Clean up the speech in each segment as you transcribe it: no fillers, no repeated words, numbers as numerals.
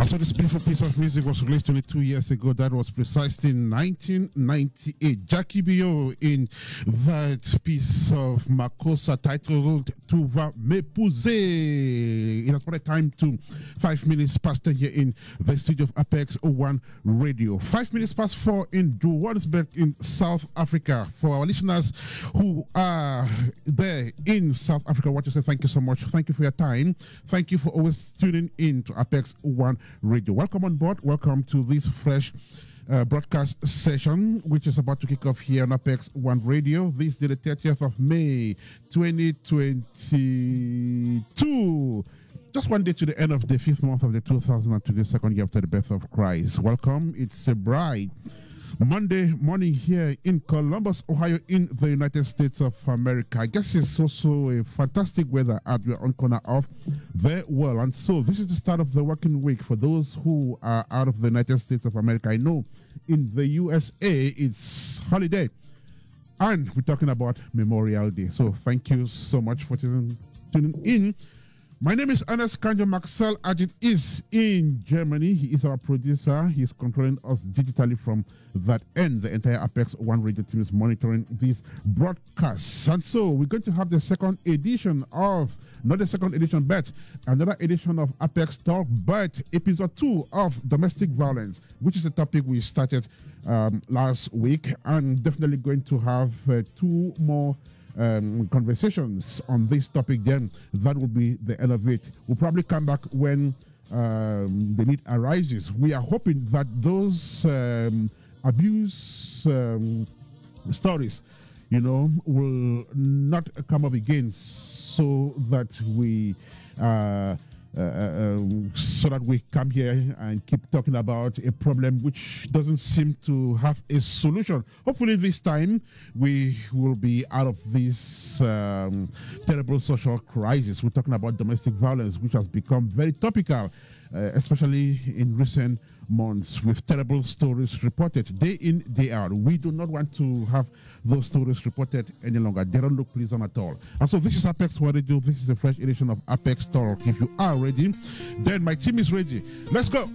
So this beautiful piece of music was released 22 years ago. That was precisely in 1998. Jackie Bio in that piece of Makossa titled Tuva M'épouser. It has brought a time to 5 minutes past 10 here in the studio of Apex One Radio. 5 minutes past 4 in Johannesburg in South Africa. For our listeners who are there in South Africa, I want to say thank you so much. Thank you for your time. Thank you for always tuning in to Apex One Radio. Welcome on board. Welcome to this fresh broadcast session, which is about to kick off here on Apex One Radio. This is the 30th of May, 2022. Just one day to the end of the 5th month of the 2022nd year after the birth of Christ. Welcome. It's a bright Monday morning here in Columbus, Ohio, in the United States of America. I guess it's also a fantastic weather at the on corner of the world. And so this is the start of the working week for those who are out of the United States of America. I know in the USA it's holiday, and we're talking about Memorial Day. So thank you so much for tuning in. My name is Ernest Kanjo. Maxwell Ajit is in Germany. He is our producer. He is controlling us digitally from that end. The entire Apex One Radio team is monitoring these broadcasts. And so we're going to have the second edition of, not the second edition, but another edition of Apex Talk, but episode 2 of domestic violence, which is a topic we started last week, and definitely going to have 2 more conversations on this topic. Then that will be the end of it. We'll probably come back when the need arises. We are hoping that those abuse stories, will not come up again, so that we come here and keep talking about a problem which doesn't seem to have a solution. Hopefully this time we will be out of this terrible social crisis. We're talking about domestic violence, which has become very topical, especially in recent months, with terrible stories reported day in, day out. We do not want to have those stories reported any longer. They don't look pleasant at all. And so this is Apex One Radio. This is a fresh edition of Apex Talk. If you are ready, then my team is ready. Let's go.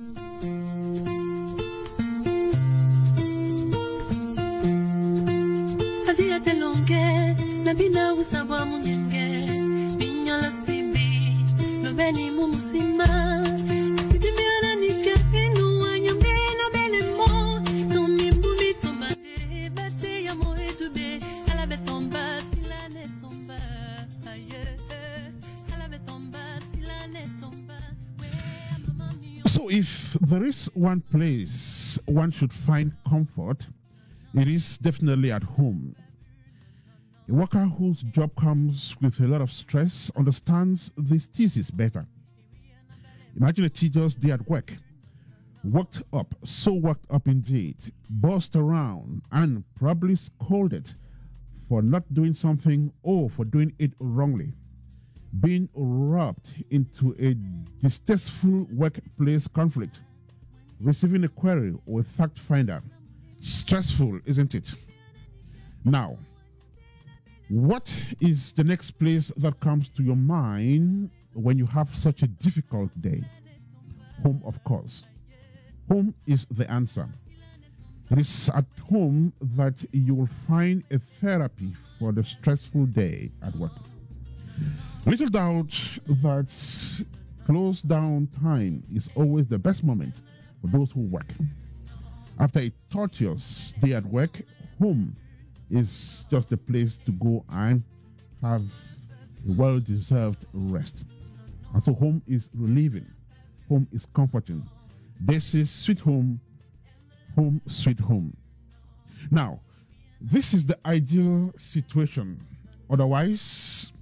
So if there is one place one should find comfort, it is definitely at home. A worker whose job comes with a lot of stress understands this thesis better. Imagine a tedious day at work, worked up, so worked up indeed, bossed around and probably scolded for not doing something or for doing it wrongly, being wrapped into a distasteful workplace conflict, receiving a query or a fact finder. Stressful, isn't it? Now, what is the next place that comes to your mind when you have such a difficult day? Home, of course. Home is the answer. It is at home that you will find a therapy for the stressful day at work. Little doubt that close down time is always the best moment for those who work. After a tortuous day at work, home is just a place to go and have a well-deserved rest. And so home is relieving. Home is comforting. This is sweet home, home sweet home. Now, this is the ideal situation. Otherwise,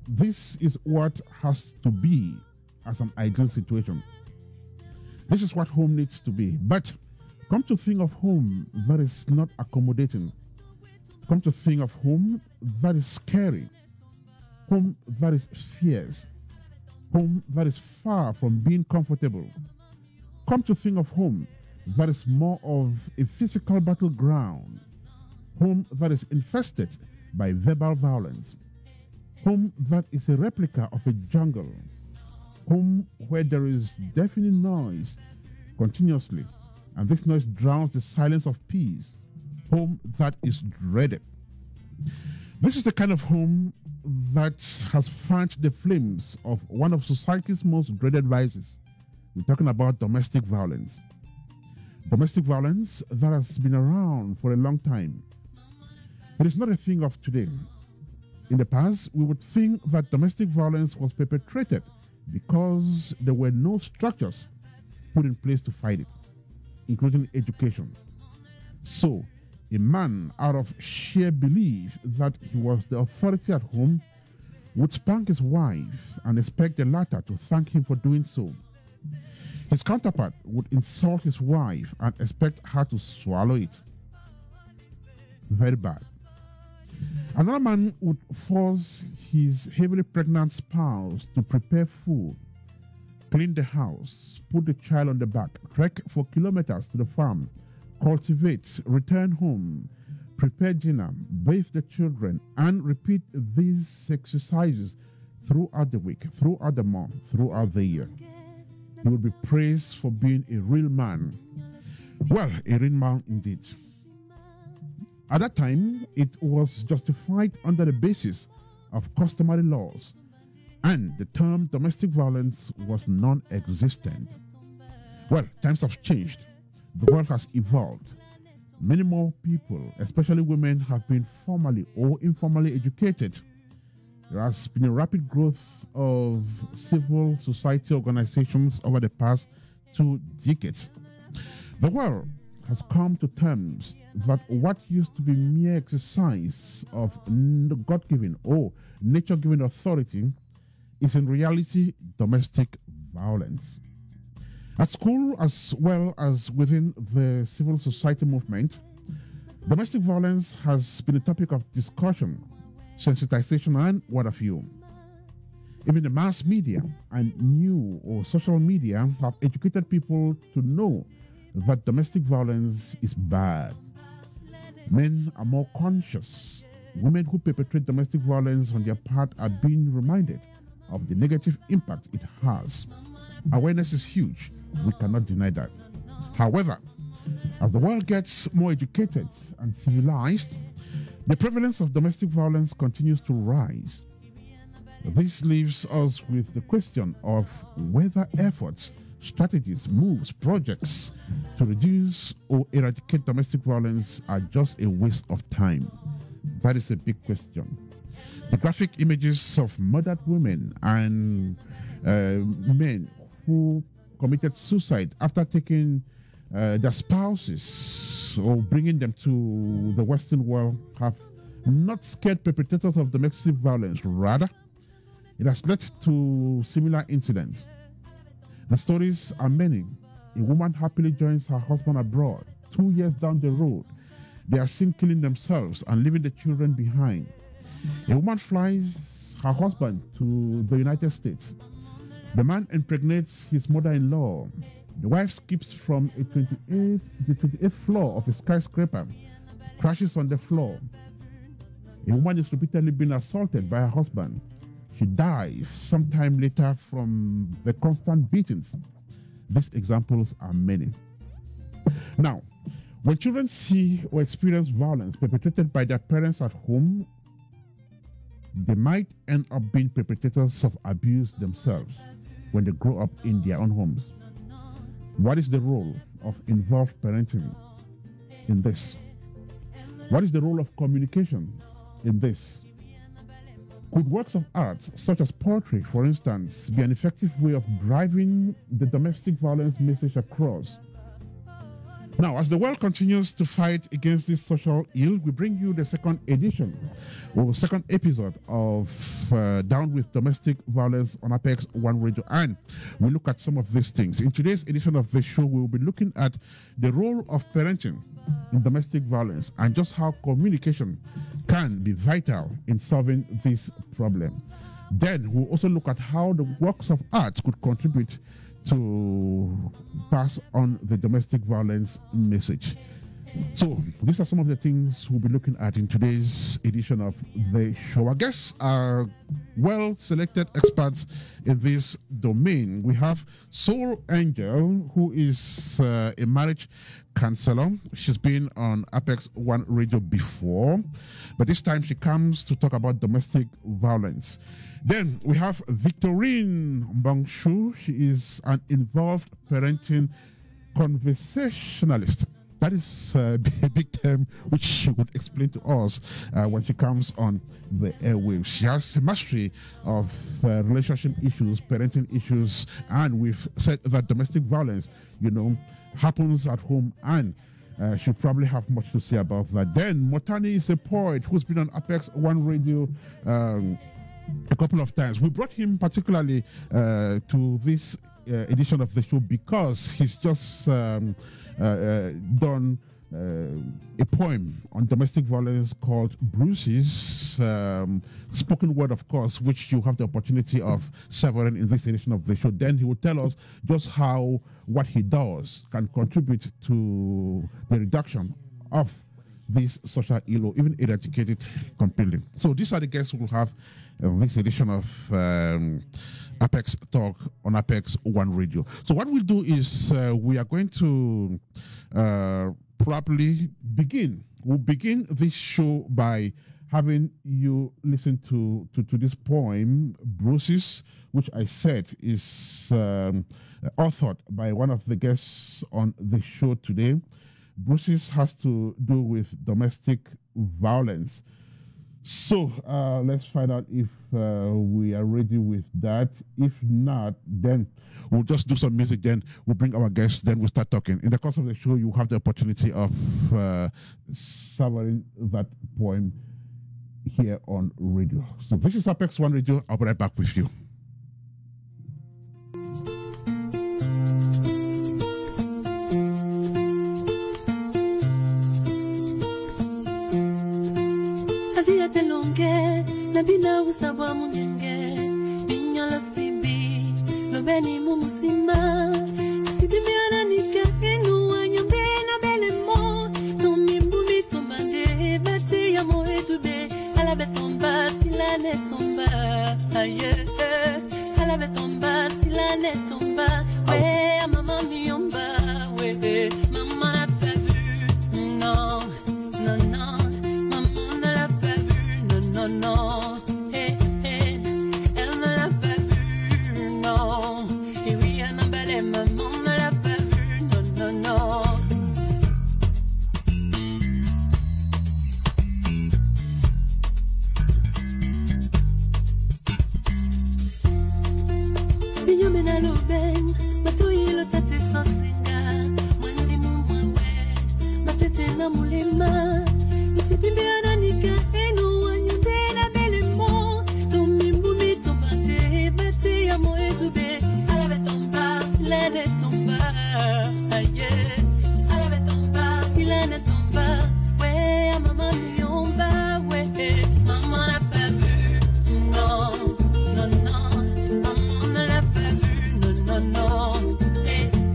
this is what has to be as an ideal situation. This is what home needs to be. But come to think of home that is not accommodating. Come to think of home that is scary. Home that is fierce. Home that is far from being comfortable. Come to think of home that is more of a physical battleground. Home that is infested by verbal violence. Home that is a replica of a jungle. Home where there is deafening noise continuously, and this noise drowns the silence of peace. Home that is dreaded. This is the kind of home that has fanned the flames of one of society's most dreaded vices. We're talking about domestic violence. Domestic violence that has been around for a long time. It is not a thing of today. In the past, we would think that domestic violence was perpetrated because there were no structures put in place to fight it, including education. So, a man, out of sheer belief that he was the authority at home, would spank his wife and expect the latter to thank him for doing so. His counterpart would insult his wife and expect her to swallow it. Very bad. Another man would force his heavily pregnant spouse to prepare food, clean the house, put the child on the back, trek for kilometers to the farm, cultivate, return home, prepare dinner, bathe the children, and repeat these exercises throughout the week, throughout the month, throughout the year. He would be praised for being a real man. Well, a real man indeed. At that time, it was justified under the basis of customary laws, and the term domestic violence was non-existent. Well, times have changed. The world has evolved. Many more people, especially women, have been formally or informally educated. There has been a rapid growth of civil society organizations over the past 2 decades. The world has come to terms that what used to be mere exercise of God-given or nature-given authority is in reality domestic violence. At school, as well as within the civil society movement, domestic violence has been a topic of discussion, sensitization, and what have you. Even the mass media and new or social media have educated people to know that domestic violence is bad. Men are more conscious. Women who perpetrate domestic violence on their part are being reminded of the negative impact it has. Awareness is huge. We cannot deny that. However, as the world gets more educated and civilized, The prevalence of domestic violence continues to rise. This leaves us with the question of whether efforts, strategies, moves, projects to reduce or eradicate domestic violence are just a waste of time. That is a big question. The graphic images of murdered women and men who committed suicide after taking their spouses or bringing them to the Western world have not scared perpetrators of domestic violence. Rather, it has led to similar incidents. The stories are many. A woman happily joins her husband abroad. 2 years down the road, they are seen killing themselves and leaving the children behind. A woman flies her husband to the United States. The man impregnates his mother-in-law. The wife skips from the 28th floor of a skyscraper, crashes on the floor. A woman is repeatedly being assaulted by her husband. She dies sometime later from the constant beatings. These examples are many. Now, when children see or experience violence perpetrated by their parents at home, they might end up being perpetrators of abuse themselves when they grow up in their own homes. What is the role of involved parenting in this? What is the role of communication in this? Could works of art, such as poetry, for instance, be an effective way of driving the domestic violence message across? Now, as the world continues to fight against this social ill, we bring you the second edition or second episode of Down with Domestic Violence on Apex One Radio, and we look at some of these things. In today's edition of the show, we will be looking at the role of parenting in domestic violence and just how communication can be vital in solving this problem. Then we'll also look at how the works of art could contribute to pass on the domestic violence message. So these are some of the things we'll be looking at in today's edition of the show. Our guests are well-selected experts in this domain. We have Soul Angel, who is a marriage counselor. She's been on Apex One Radio before, but this time she comes to talk about domestic violence. Then we have Victorine Mbangshu. She is an involved parenting conversationalist. That is a big term which she would explain to us when she comes on the airwaves. She has a mastery of relationship issues, parenting issues, and we've said that domestic violence, happens at home, and she'll probably have much to say about that. Then Motani is a poet who's been on Apex One Radio a couple of times. We brought him particularly to this edition of the show because he's just done a poem on domestic violence called Bruises, spoken word, of course, which you have the opportunity of severing in this edition of the show. Then he will tell us just how what he does can contribute to the reduction of this social ill or even eradicate it completely. So these are the guests who will have this edition of Apex Talk on Apex One Radio. So what we'll do is we are going to properly begin. We'll begin this show by having you listen to this poem, Bruises, which I said is authored by one of the guests on the show today. Bruises has to do with domestic violence. So let's find out if we are ready with that. If not, then we'll just do some music, then we'll bring our guests, then we'll start talking. In the course of the show, you have the opportunity of savoring that poem here on radio. So this is Apex One Radio. I'll be right back with you. Nabina usawa munyenge Binyala sibi Lobeni mumusima Sidimiana nika Inu wanyombe na bele mo Tomi mbumi tombande Bati ya moe tube Alabe tomba silane tomba Aye Alabe tomba silane tomba We mama miyomba We mama n'a pas vu Non, non, non Maman ne l'a na mulema isipimbiana nika enu wanyumbe na bele mo tumimumi tumbate bate ya moetu be alave tomba silene tomba aye alave tomba silene tomba we a maman yomba we maman n'a pas vu non non non maman ne l'a pas vu non non non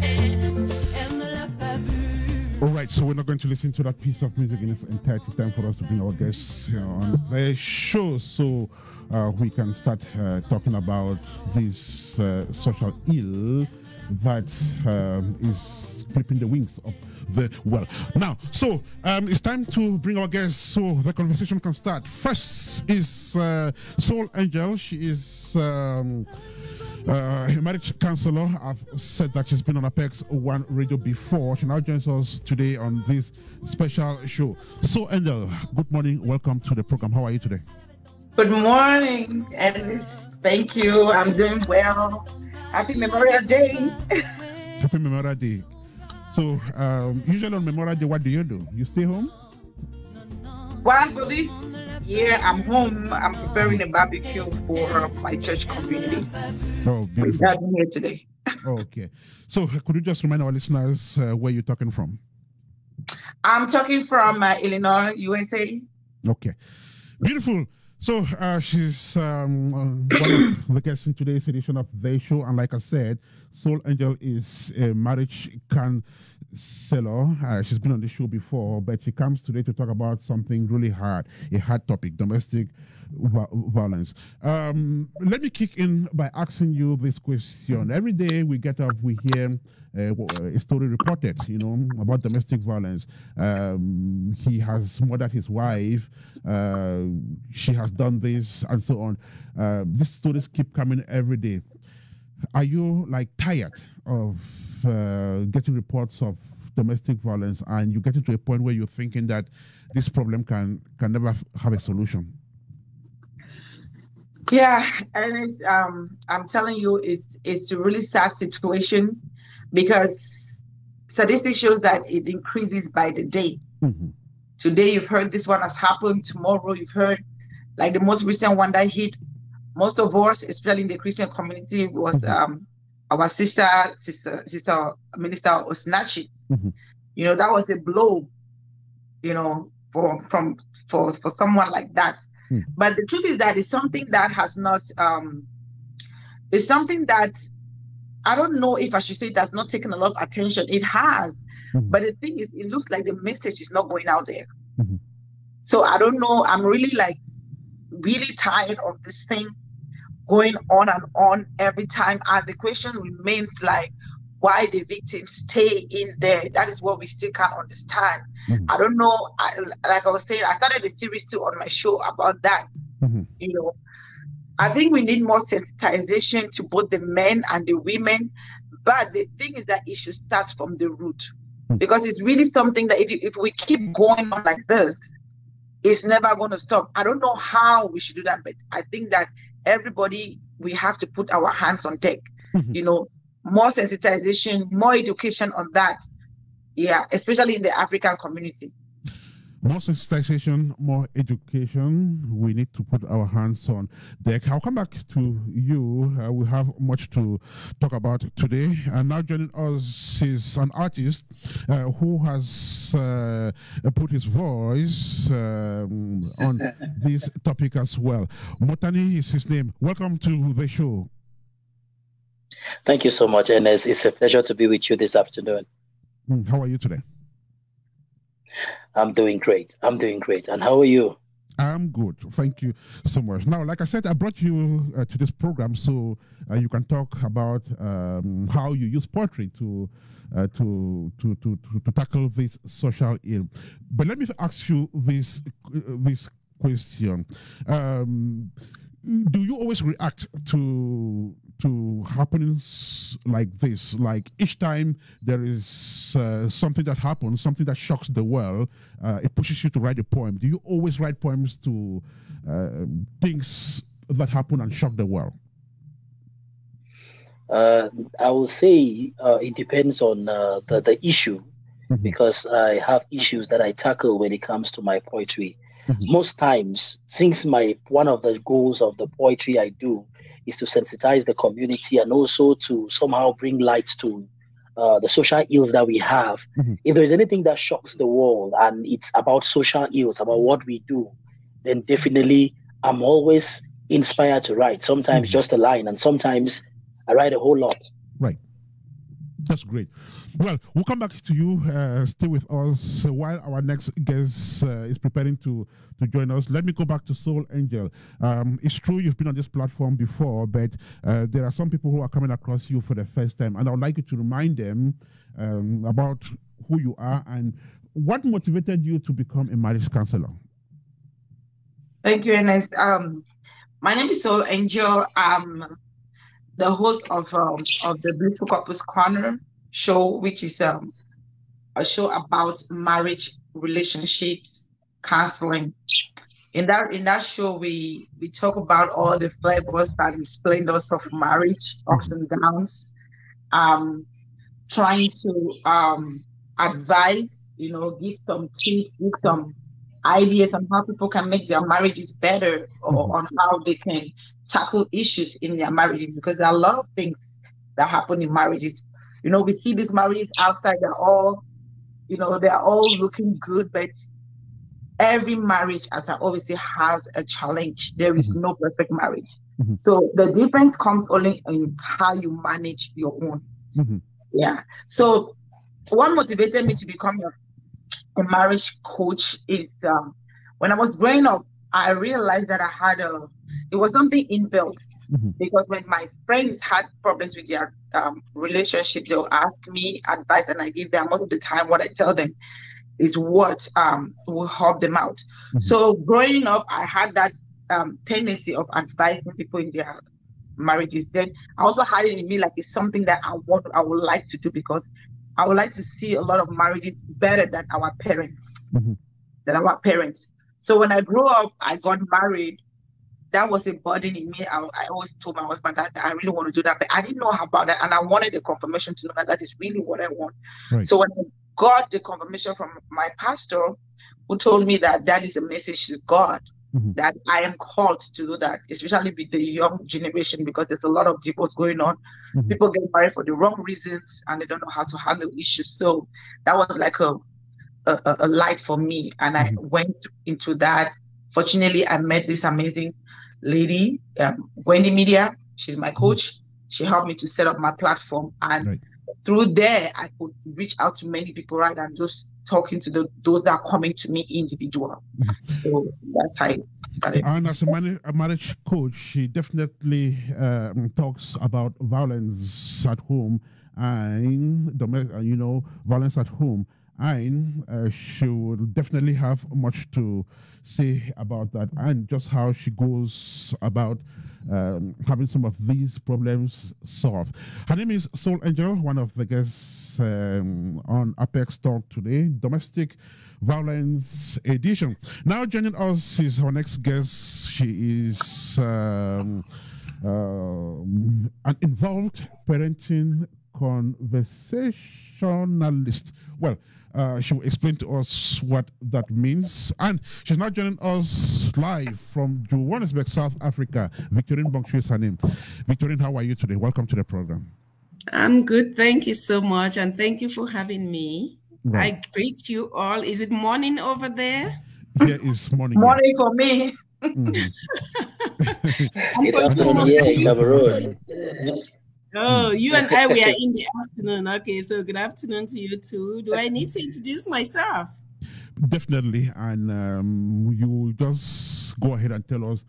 elle ne l'a pas vu. All right, so we're not going to listen to that piece of music in its entirety. Time for us to bring our guests on the show so we can start talking about this social ill that is clipping the wings of the world. Now, so it's time to bring our guests so the conversation can start. First is Soul Angel. She is a marriage counselor. I've said that she's been on Apex One Radio before. She now joins us today on this special show. So, Angel, good morning. Welcome to the program. How are you today? Good morning, and thank you. I'm doing well. Happy Memorial Day. Happy Memorial Day. So, usually on Memorial Day, what do? You stay home? Well, for this year, I'm home. I'm preparing a barbecue for my church community. Oh, beautiful. We're having here today. Okay. So, could you just remind our listeners where you're talking from? I'm talking from Illinois, USA. Okay. Beautiful. So, she's one of the guests in today's edition of the show. And like I said, Soul Angel is a marriage counselor. She's been on the show before, but she comes today to talk about something really hard, a hard topic, domestic violence. Let me kick in by asking you this question. Every day we get up, we hear a story reported, about domestic violence. He has murdered his wife. She has done this, and so on. These stories keep coming every day. Are you tired of getting reports of domestic violence, and you get to a point where you're thinking that this problem can never have a solution? Yeah, and it's, I'm telling you, it's a really sad situation because statistics shows that it increases by the day. Mm-hmm. Today you've heard this one has happened. Tomorrow you've heard the most recent one that hit most of us, especially in the Christian community, was our sister Minister Osinachi. Mm-hmm. That was a blow, for someone like that. Mm. But the truth is that it's something that has not it's something that I don't know if I should say it has not taken a lot of attention. It has. Mm-hmm. But the thing is, it looks like the message is not going out there. Mm-hmm. So I don't know. I'm really really tired of this thing going on and on every time. And the question remains why the victims stay in there. That is what we still can't understand. Mm-hmm. I don't know. Like I was saying, I started a series too on my show about that. Mm-hmm. I think we need more sensitization to both the men and the women. But the thing is that it should start from the root. Mm-hmm. Because it's really something that if we keep going on like this, it's never going to stop. I don't know how we should do that, but I think that everybody, we have to put our hands on deck. Mm-hmm. More sensitization, more education on that. Yeah, especially in the African community. More sensitization, more education. We need to put our hands on deck. I'll come back to you. We have much to talk about today. And now joining us is an artist who has put his voice on this topic as well. Motani is his name. Welcome to the show. Thank you so much, Ernest. It's a pleasure to be with you this afternoon. How are you today? I'm doing great. And how are you? I'm good. Thank you so much. Now, like I said, I brought you to this program so you can talk about how you use poetry to tackle this social ill. But let me ask you this question. Do you always react to happenings like this? Like each time there is something that happens, something that shocks the world, it pushes you to write a poem. Do you always write poems to things that happen and shock the world? I will say it depends on the issue because I have issues that I tackle when it comes to my poetry. Most times, since one of the goals of the poetry I do is to sensitize the community and also to somehow bring light to the social ills that we have. If there's anything that shocks the world and it's about social ills, about what we do, then definitely I'm always inspired to write. Sometimes just a line, and sometimes I write a whole lot. Right. That's great. Well, we'll come back to you. Stay with us while our next guest is preparing to join us. Let me go back to Soul Angel. It's true you've been on this platform before, but there are some people who are coming across you for the first time, and I would like you to remind them about who you are and what motivated you to become a marriage counselor. Thank you, Ernest. My name is Soul Angel. I'm the host of the Blissful Couples Corner show, which is a show about marriage, relationships, counseling. In that show, we talk about all the flavors and splendors of marriage, ups and downs, trying to advise, give some tips, give some ideas on how people can make their marriages better, or on how they can tackle issues in their marriages, because there are a lot of things that happen in marriages. We see these marriages outside, they're all looking good, but every marriage, as I always say, has a challenge. There is no perfect marriage. So the difference comes only in how you manage your own. Yeah. So what motivated me to become a marriage coach is when I was growing up, I realized that it was something inbuilt, because when my friends had problems with their relationship, they'll ask me advice and I give them. Most of the time what I tell them is what will help them out. So growing up, I had that tendency of advising people in their marriages. Then I also had it in me, like it's something that I would like to do, because I would like to see a lot of marriages better than our parents. So when I grew up, I got married. That was a burden in me. I always told my husband that I really want to do that, but I didn't know about that, and I wanted the confirmation to know that that is really what I want. Right. So when I got the confirmation from my pastor, who told me that that is a message to God, that I am called to do that, especially with the young generation, because there's a lot of divorce going on. People get married for the wrong reasons, and they don't know how to handle issues. So that was like a light for me, and I went into that. Fortunately, I met this amazing lady, Wendy Media. She's my coach. She helped me to set up my platform, and through there, I could reach out to many people, right, and just talking to those that are coming to me individual. So that's how it started. And as a marriage coach, she definitely talks about violence at home and violence at home. And she will definitely have much to say about that, and just how she goes about having some of these problems solved. Her name is Soul Angel, one of the guests on Apex Talk today, Domestic Violence Edition. Now joining us is our next guest. She is an involved parenting conversationalist. Well, she will explain to us what that means. And she's now joining us live from Johannesburg, South Africa. Victorine Bonkshu is her name. Victorine, how are you today? Welcome to the program. I'm good. Thank you so much. And thank you for having me. Right. I greet you all. Is it morning over there? Yeah, it's morning. Morning for me. Oh, you and I, we are in the afternoon. Okay, so good afternoon to you too. Do I need to introduce myself? Definitely. And you just go ahead and tell us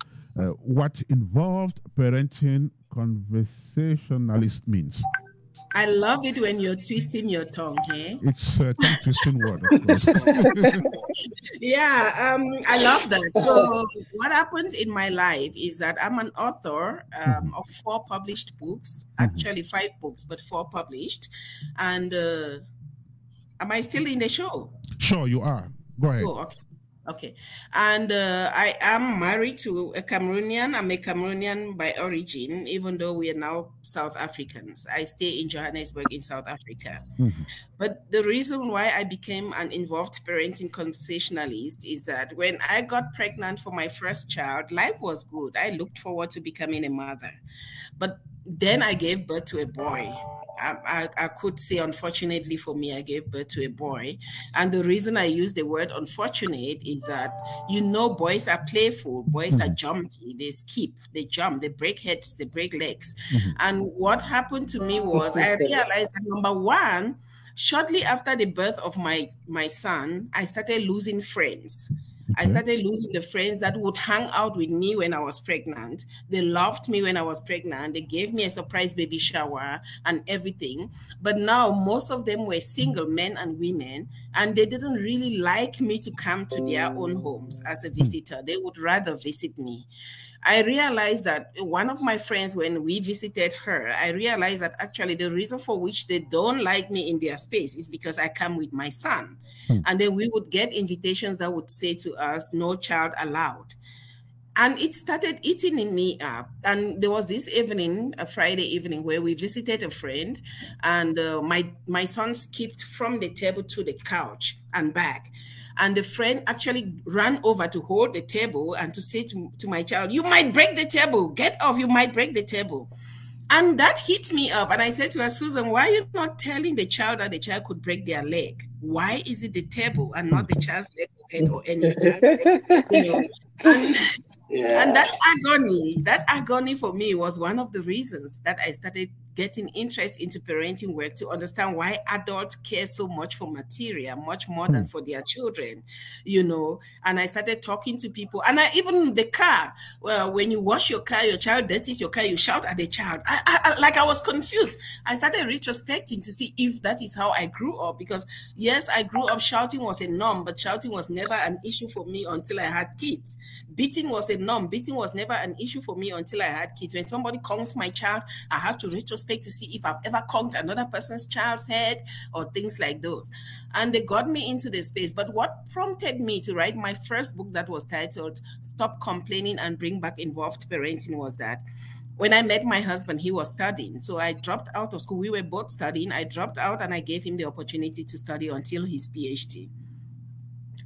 what involved parenting conversationalist means. I love it when you're twisting your tongue, hey? It's a tongue twisting word, of course. Yeah, I love that. So what happened in my life is that I'm an author of 4 published books, actually 5 books, but 4 published. And am I still in the show? Sure, you are. Go ahead. Oh, okay. Okay. And I am married to a Cameroonian. I'm a Cameroonian by origin, even though we are now South Africans. I stay in Johannesburg in South Africa. But the reason why I became an involved parenting conversationalist is that when I got pregnant for my first child, life was good. I looked forward to becoming a mother. But then I gave birth to a boy. I could say, unfortunately for me, I gave birth to a boy. And the reason I use the word unfortunate is that, boys are playful, boys are jumpy, they skip, they jump, they break heads, they break legs. And what happened to me was I realized that, number one, shortly after the birth of my son, I started losing friends. I started losing the friends that would hang out with me when I was pregnant. They loved me when I was pregnant. They gave me a surprise baby shower and everything. But now most of them were single men and women, and they didn't really like me to come to their own homes as a visitor. They would rather visit me. I realized that one of my friends, when we visited her, I realized that actually the reason for which they don't like me in their space is because I come with my son. And then we would get invitations that would say to us, no child allowed. And it started eating me up. And there was this evening, a Friday evening, where we visited a friend, and my son skipped from the table to the couch and back. And the friend actually ran over to hold the table and to say to my child, you might break the table, get off, you might break the table. And that hit me up. And I said to her, Susan, why are you not telling the child that the child could break their leg? Why is it the table and not the child's leg or head or anything? And that agony for me was one of the reasons that I started getting interest into parenting work, to understand why adults care so much for material, much more than for their children, And I started talking to people, and even the car, well, when you wash your car, your child dirties your car, you shout at the child. I was confused. I started retrospecting to see if that is how I grew up, because yes, I grew up shouting was a norm, but shouting was never an issue for me until I had kids. Beating was a norm. Beating was never an issue for me until I had kids. When somebody conks my child, I have to retrospect to see if I've ever conked another person's child's head or things like those. And they got me into the space. But what prompted me to write my first book, that was titled Stop Complaining and Bring Back Involved Parenting, was that when I met my husband, he was studying. So I dropped out of school. We were both studying. I dropped out and I gave him the opportunity to study until his PhD.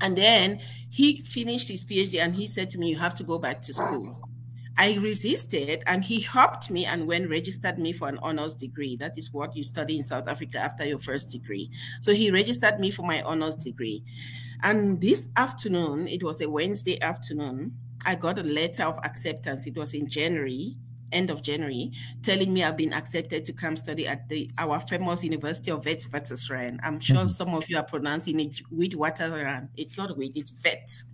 And then he finished his PhD and he said to me, you have to go back to school. I resisted, and he helped me and registered me for an honors degree. That is what you study in South Africa after your first degree. So he registered me for my honors degree. And this afternoon, it was a Wednesday afternoon, I got a letter of acceptance. It was in January, end of January, telling me I've been accepted to come study at our famous University of Witwatersrand. I'm sure some of you are pronouncing it Witwatersrand. It's not Wit, it's Wits.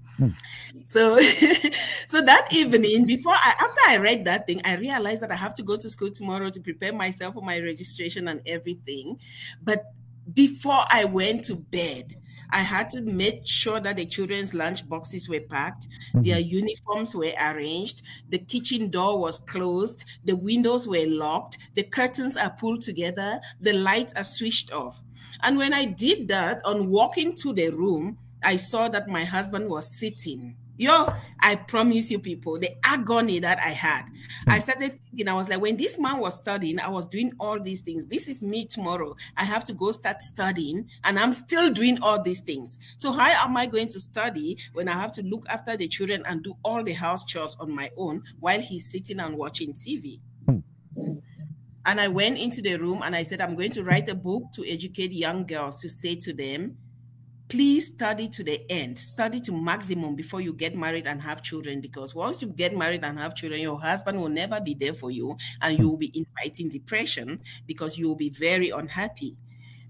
So that evening, after I read that thing, I realized that I have to go to school tomorrow to prepare myself for my registration and everything. But before I went to bed, I had to make sure that the children's lunch boxes were packed, their uniforms were arranged, the kitchen door was closed, the windows were locked, the curtains are pulled together, the lights are switched off. And when I did that, on walking to the room, I saw that my husband was sitting. I promise you people, the agony that I had. I started thinking, I was like, when this man was studying, I was doing all these things. This is me tomorrow. I have to go start studying, and I'm still doing all these things. So how am I going to study when I have to look after the children and do all the house chores on my own while he's sitting and watching TV? And I went into the room and I said, I'm going to write a book to educate young girls, to say to them, please study to the end, study to maximum before you get married and have children, because once you get married and have children, your husband will never be there for you, and you will be inviting depression because you will be very unhappy.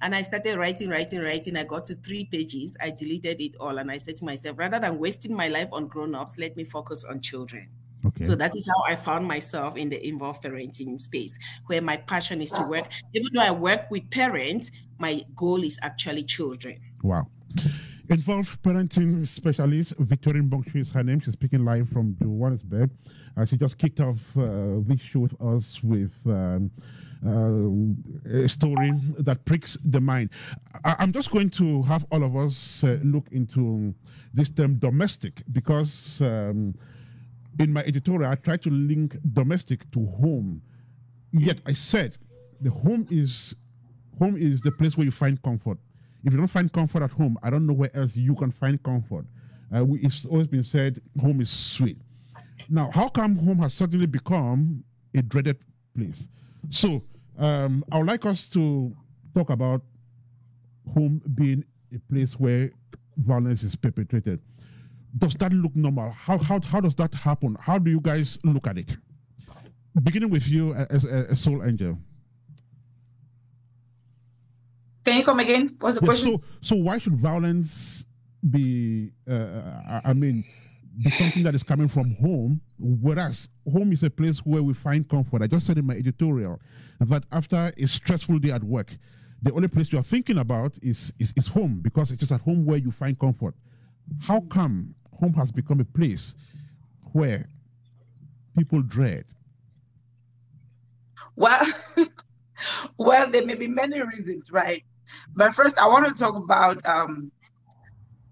And I started writing. I got to 3 pages. I deleted it all. And I said to myself, rather than wasting my life on grown-ups, let me focus on children. Okay. So that is how I found myself in the involved parenting space, where my passion is to work. Even though I work with parents, my goal is actually children. Wow. Involved parenting specialist Victorine Bongshu is her name. She's speaking live from Johannesburg. She just kicked off this show with us with a story that pricks the mind. I'm just going to have all of us look into this term domestic, because in my editorial I tried to link domestic to home. Yet I said the home is the place where you find comfort. If you don't find comfort at home, I don't know where else you can find comfort. It's always been said home is sweet. Now, how come home has suddenly become a dreaded place? So I would like us to talk about home being a place where violence is perpetrated. Does that look normal? How does that happen? How do you guys look at it? Beginning with you as a soul angel. Can you come again? What's the question? So why should violence be, be something that is coming from home, whereas home is a place where we find comfort? I just said in my editorial that after a stressful day at work, the only place you are thinking about is home, because it's just at home where you find comfort. How come home has become a place where people dread? Well, well, there may be many reasons, right? But first, I want to talk about,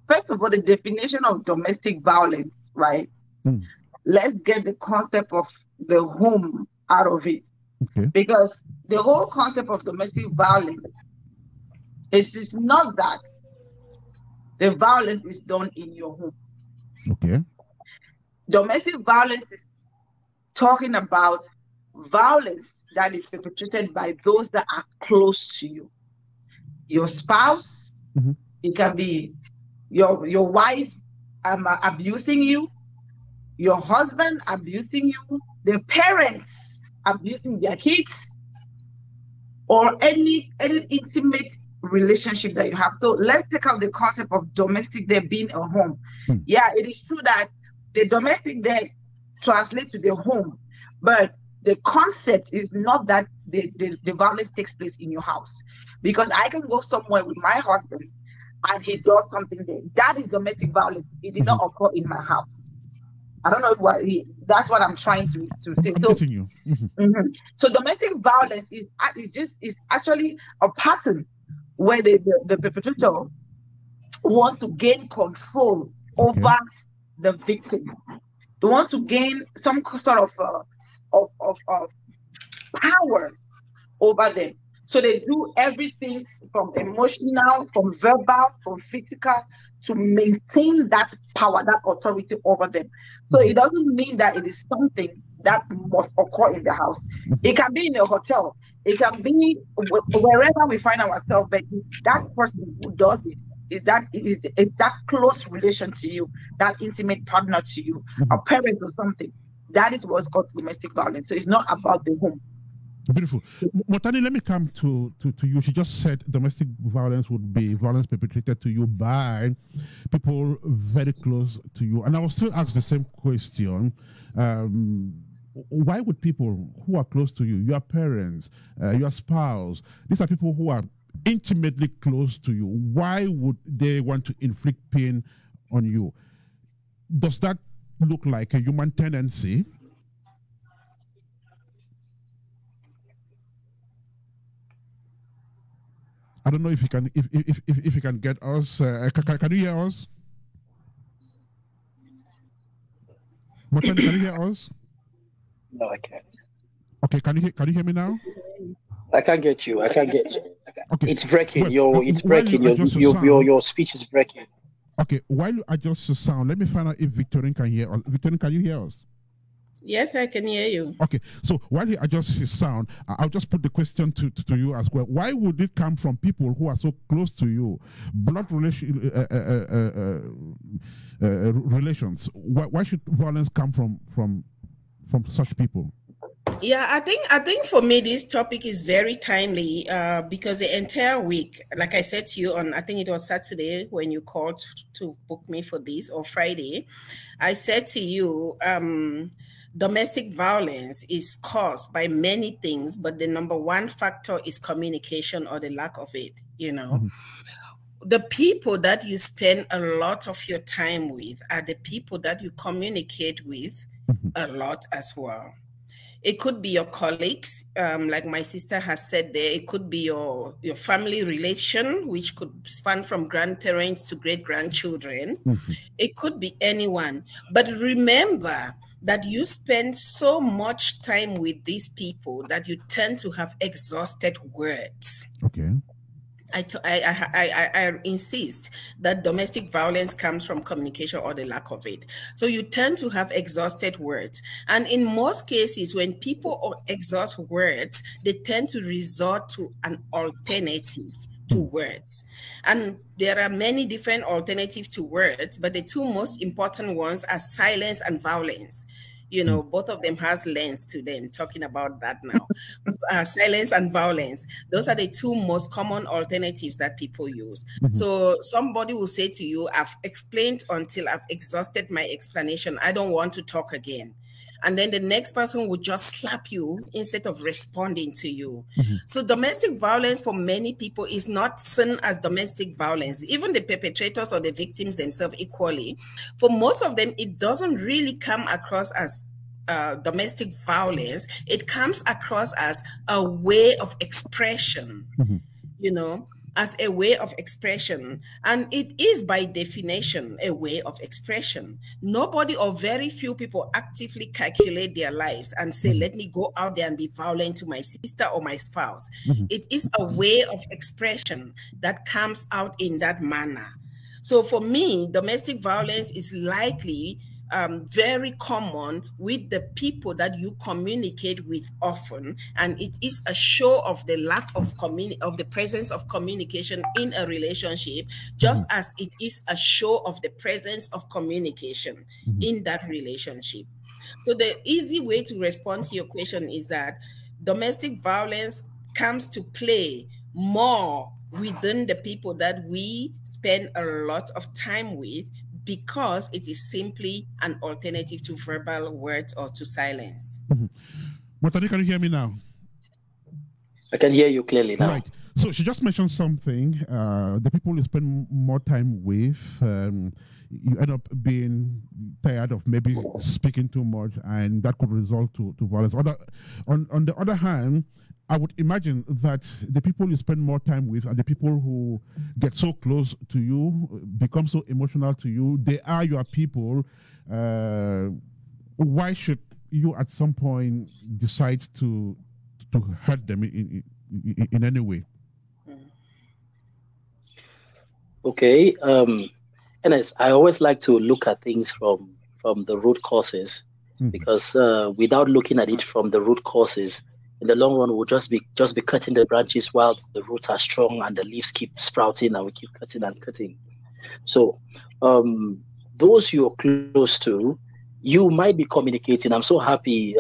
first of all, the definition of domestic violence, right? Let's get the concept of the home out of it. Okay. Because the whole concept of domestic violence, it is not that the violence is done in your home. Okay. Domestic violence is talking about violence that is perpetrated by those that are close to you. Your spouse, it can be your wife abusing you, your husband abusing you, the parents abusing their kids, or any intimate relationship that you have. So let's take out the concept of domestic there being a home. Yeah, it is true that the domestic there translates to the home, but the concept is not that the violence takes place in your house. Because I can go somewhere with my husband and he does something there. That is domestic violence. It did not occur in my house. I don't know that's what I'm trying to say. So, continue. So domestic violence is actually a pattern where the perpetrator wants to gain control over the victim. They want to gain some sort of power over them. So they do everything from emotional, from verbal, from physical, to maintain that power, that authority over them. So it doesn't mean that it is something that must occur in the house. It can be in a hotel. It can be wherever we find ourselves, but that person who does it is that close relation to you, that intimate partner to you, a parent or something. That is what's called domestic violence. So it's not about the home. Beautiful. Motani, let me come to you. She just said domestic violence would be violence perpetrated to you by people very close to you. And I will still ask the same question. Why would people who are close to you, your parents, your spouse, these are people who are intimately close to you, why would they want to inflict pain on you? Does that look like a human tendency? I don't know if you can if you can get us. Can you hear us? Can you hear us? No, I can't. Okay, can you hear me now? I can't get you. I can't get you. Okay. It's breaking. Well, it's breaking. Your speech is breaking. Okay, while you adjust your sound, let me find out if Victorine can hear us. Victorine, can you hear us? Yes, I can hear you. Okay, so while he adjusts his sound, I'll just put the question to you as well. Why would it come from people who are so close to you? Blood relations. Why should violence come from such people? Yeah, I think for me this topic is very timely because the entire week, like I said to you on, I think it was Saturday when you called to book me for this, or Friday, I said to you, domestic violence is caused by many things, but the number one factor is communication or the lack of it, you know. the people that you spend a lot of your time with are the people that you communicate with a lot as well. It could be your colleagues, like my sister has said there. It could be your family relation, which could span from grandparents to great-grandchildren. It could be anyone. But remember that you spend so much time with these people that you tend to have exhausted words. Okay. I insist that domestic violence comes from communication or the lack of it. So you tend to have exhausted words. And in most cases, when people exhaust words, they tend to resort to an alternative to words. And there are many different alternatives to words, but the two most important ones are silence and violence. You know, both of them has lens to them, talking about that now. Silence and violence. Those are the two most common alternatives that people use. So somebody will say to you, I've explained until I've exhausted my explanation. I don't want to talk again. And then the next person would just slap you instead of responding to you. So domestic violence for many people is not seen as domestic violence. Even the perpetrators or the victims themselves equally. For most of them, it doesn't really come across as domestic violence. It comes across as a way of expression, you know, as a way of expression. And it is by definition a way of expression. Nobody or very few people actively calculate their lives and say, let me go out there and be violent to my sister or my spouse. It is a way of expression that comes out in that manner. So for me, domestic violence is likely very common with the people that you communicate with often, and it is a show of the lack of the presence of communication in a relationship, just as it is a show of the presence of communication in that relationship. So the easy way to respond to your question is that domestic violence comes to play more within the people that we spend a lot of time with, because it is simply an alternative to verbal words or to silence. Matani, can you hear me now? I can hear you clearly now. Right. So she just mentioned something. The people you spend more time with, you end up being tired of maybe speaking too much, and that could result to violence. On the other hand, I would imagine that the people you spend more time with are the people who get so close to you, become so emotional to you. They are your people. Why should you at some point decide to hurt them in any way? Okay. And I always like to look at things from the root causes, because without looking at it from the root causes, in the long run, we'll just be cutting the branches while the roots are strong and the leaves keep sprouting, and we keep cutting and cutting. So those you're close to, you might be communicating. I'm so happy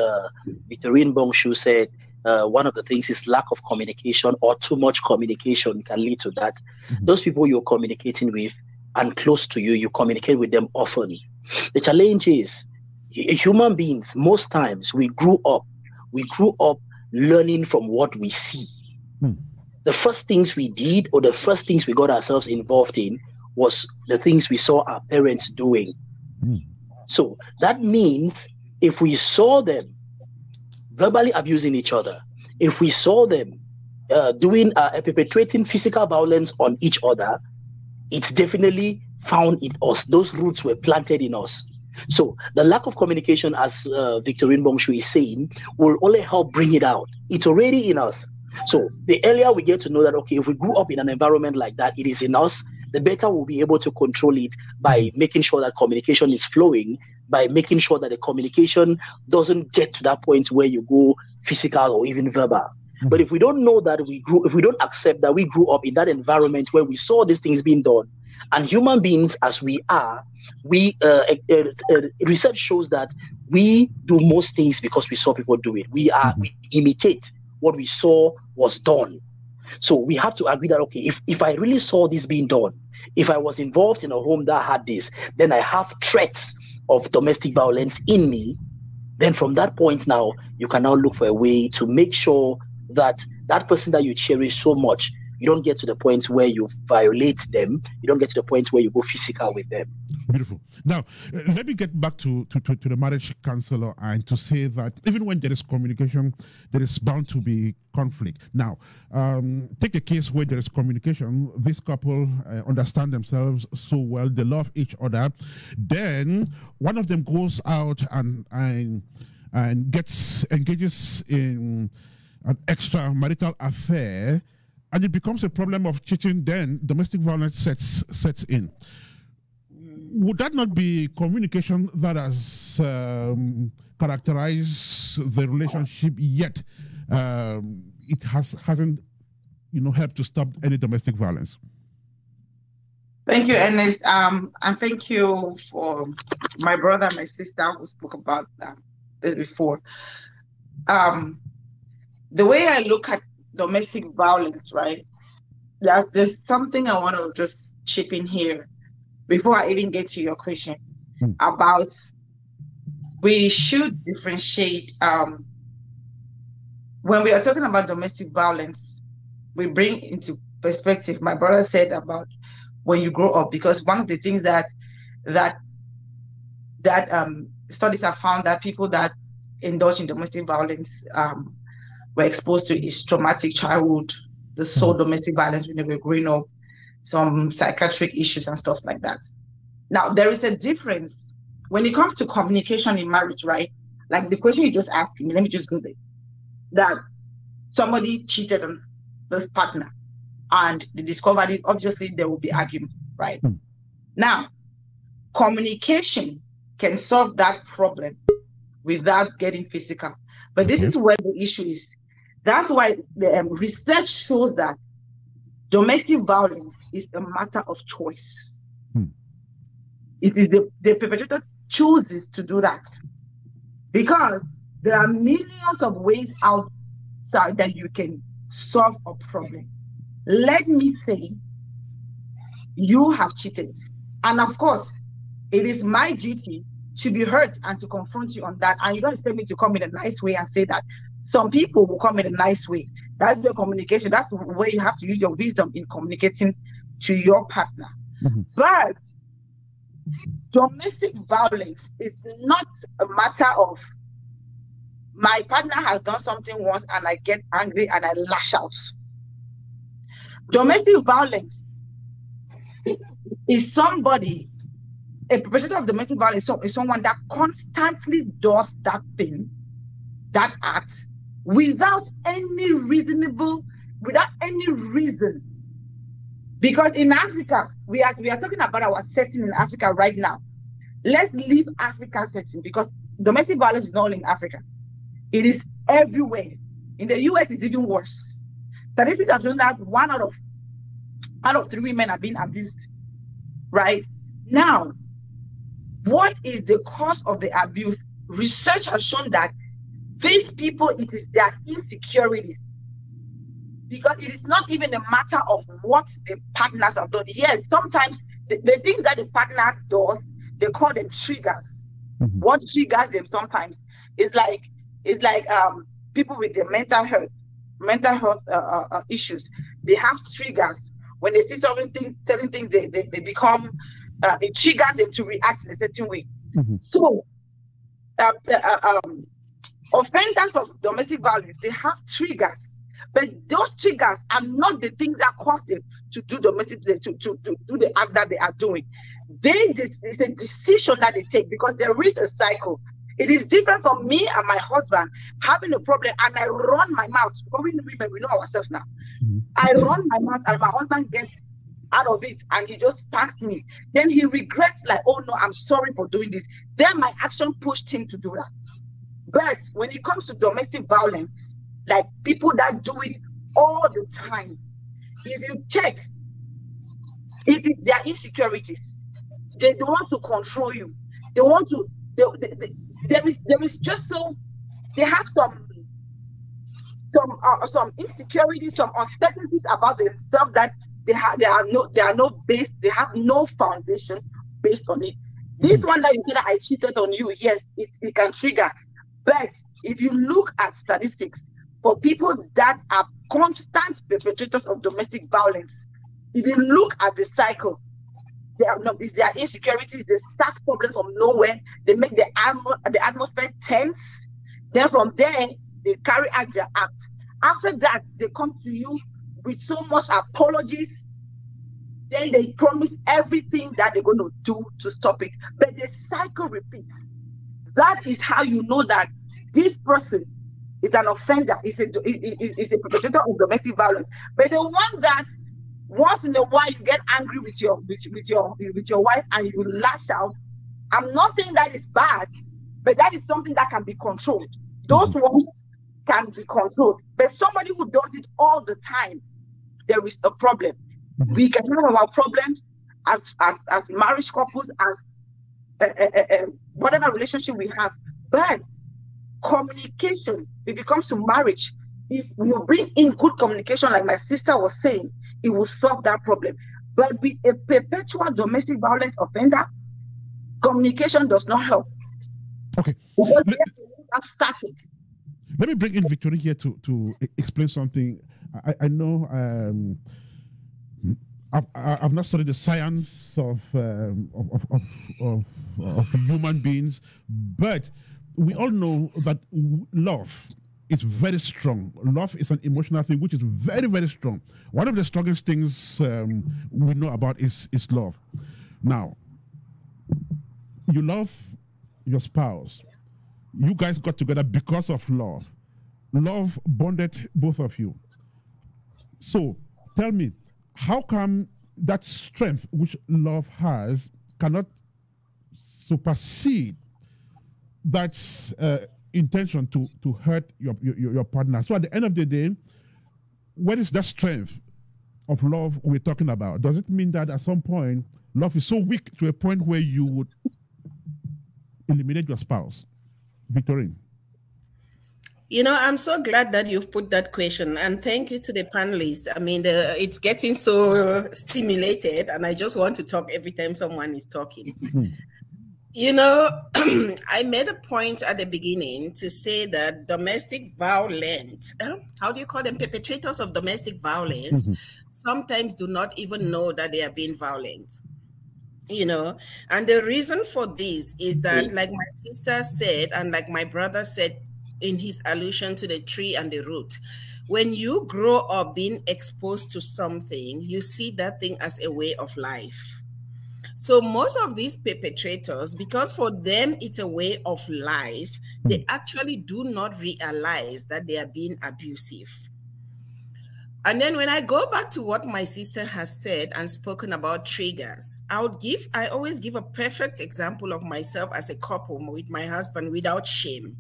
Victorine Bongshu said one of the things is lack of communication, or too much communication can lead to that. Those people you're communicating with and close to you, you communicate with them often. The challenge is, human beings, most times we grew up learning from what we see. The first things we did, or the first things we got ourselves involved in, was the things we saw our parents doing. So that means if we saw them verbally abusing each other, if we saw them perpetrating physical violence on each other, it's definitely found in us. Those roots were planted in us. So the lack of communication, as Victorine Bongshu is saying, will only help bring it out. It's already in us. So the earlier we get to know that, okay, if we grew up in an environment like that, it is in us, the better we'll be able to control it by making sure that communication is flowing, by making sure that the communication doesn't get to that point where you go physical or even verbal. But if we don't know that if we don't accept that we grew up in that environment where we saw these things being done, and human beings as we are, research shows that we do most things because we saw people do it. We imitate what we saw was done. So we have to agree that, okay, if I really saw this being done, if I was involved in a home that had this, then I have threats of domestic violence in me. Then from that point now, you can now look for a way to make sure that that person that you cherish so much You don't get to the point where you violate them. You don't get to the point where you go physical with them. Beautiful. Now, let me get back to the marriage counselor and to say that even when there is communication, there is bound to be conflict. Now, take a case where there is communication. This couple understand themselves so well, they love each other. Then one of them goes out and engages in an extramarital affair, and it becomes a problem of cheating. Then domestic violence sets in. Would that not be communication that has characterized the relationship, yet it hasn't, helped to stop any domestic violence? Thank you, Ernest. And thank you for my brother and my sister who spoke about this before. The way I look at domestic violence, right? There's something I want to just chip in here before I even get to your question about we should differentiate. When we are talking about domestic violence, we bring into perspective, my brother said about when you grow up, because one of the things that studies have found that people that indulge in domestic violence were exposed to is traumatic childhood, the sole domestic violence when they were growing up, some psychiatric issues and stuff like that. Now, there is a difference when it comes to communication in marriage, right? Like the question you just asked me, let me just go there. That somebody cheated on this partner and they discovered it, obviously there will be argument, right? Now, communication can solve that problem without getting physical. But this is where the issue is. That's why the research shows that domestic violence is a matter of choice. It is the perpetrator chooses to do that, because there are millions of ways outside that you can solve a problem. Let me say, you have cheated. And of course, it is my duty to be heard and to confront you on that. And you don't expect me to come in a nice way and say that. Some people will come in a nice way. That's your communication. That's where you have to use your wisdom in communicating to your partner. But domestic violence is not a matter of my partner has done something once and I get angry and I lash out. Domestic violence is somebody, a perpetrator of domestic violence is someone that constantly does that thing, that act, without any reason. Because in Africa, we are talking about our setting in Africa right now. Let's leave Africa setting, because domestic violence is not only in Africa. It is everywhere. In the US, it's even worse. Statistics have shown that 1 out of 3 women are being abused. Right? Now, what is the cause of the abuse? Research has shown that these people, it is their insecurities. Because it is not even a matter of what the partners have done. Yes, sometimes the things that the partner does, they call them triggers. What triggers them sometimes is like people with their mental health issues. They have triggers. When they see certain things, they become, it triggers them to react in a certain way. So, offenders of domestic violence, they have triggers. But those triggers are not the things that cause them to do domestic, to do the act that they are doing. It's a decision that they take, because there is a cycle. It is different from me and my husband having a problem and I run my mouth. Because we know ourselves now. I run my mouth and my husband gets out of it and he just spanks me. Then he regrets, like, oh no, I'm sorry for doing this. Then my action pushed him to do that. But when it comes to domestic violence, like people that do it all the time, if you check, it is their insecurities. They don't want to control you. They want to. There is just so they have some insecurities, some uncertainties about themselves that they have no foundation based on it. This one that you say that I cheated on you, yes, it can trigger. But if you look at statistics, for people that are constant perpetrators of domestic violence. If you look at the cycle, there are insecurities, they start problems from nowhere, they make the atmosphere tense, then from there, they carry out their act. After that, they come to you with so much apologies, then they promise everything that they're going to do to stop it. But the cycle repeats. That is how you know that this person is an offender, is a perpetrator of domestic violence. But the one that once in a while you get angry with your wife and you lash out, I'm not saying that is bad, but that is something that can be controlled. Those ones can be controlled. But somebody who does it all the time, there is a problem. We can have our problems as marriage couples, as whatever relationship we have. But communication, if it comes to marriage, if you bring in good communication, like my sister was saying, it will solve that problem. But with a perpetual domestic violence offender, communication does not help. Okay. Because that's static. Let me bring in Victorine here to explain something. I know I've not studied the science of human beings, but we all know that love is very strong. Love is an emotional thing which is very, very strong. One of the strongest things we know about is love. Now, you love your spouse. You guys got together because of love. Love bonded both of you. So, tell me, how come that strength which love has cannot supersede that intention to hurt your partner? So at the end of the day, what is that strength of love we're talking about? Does it mean that at some point love is so weak to a point where you would eliminate your spouse? Victorine. You know, I'm so glad that you've put that question, and thank you to the panelists. I mean, it's getting so stimulated, and I just want to talk every time someone is talking. You know, I made a point at the beginning to say that domestic violence, how do you call them? Perpetrators of domestic violence sometimes do not even know that they are being violent. You know, and the reason for this is that, like my sister said, and like my brother said in his allusion to the tree and the root, when you grow up being exposed to something, you see that thing as a way of life. So most of these perpetrators, because for them it's a way of life, they actually do not realize that they are being abusive. And then when I go back to what my sister has said and spoken about triggers, I always give a perfect example of myself as a couple with my husband without shame.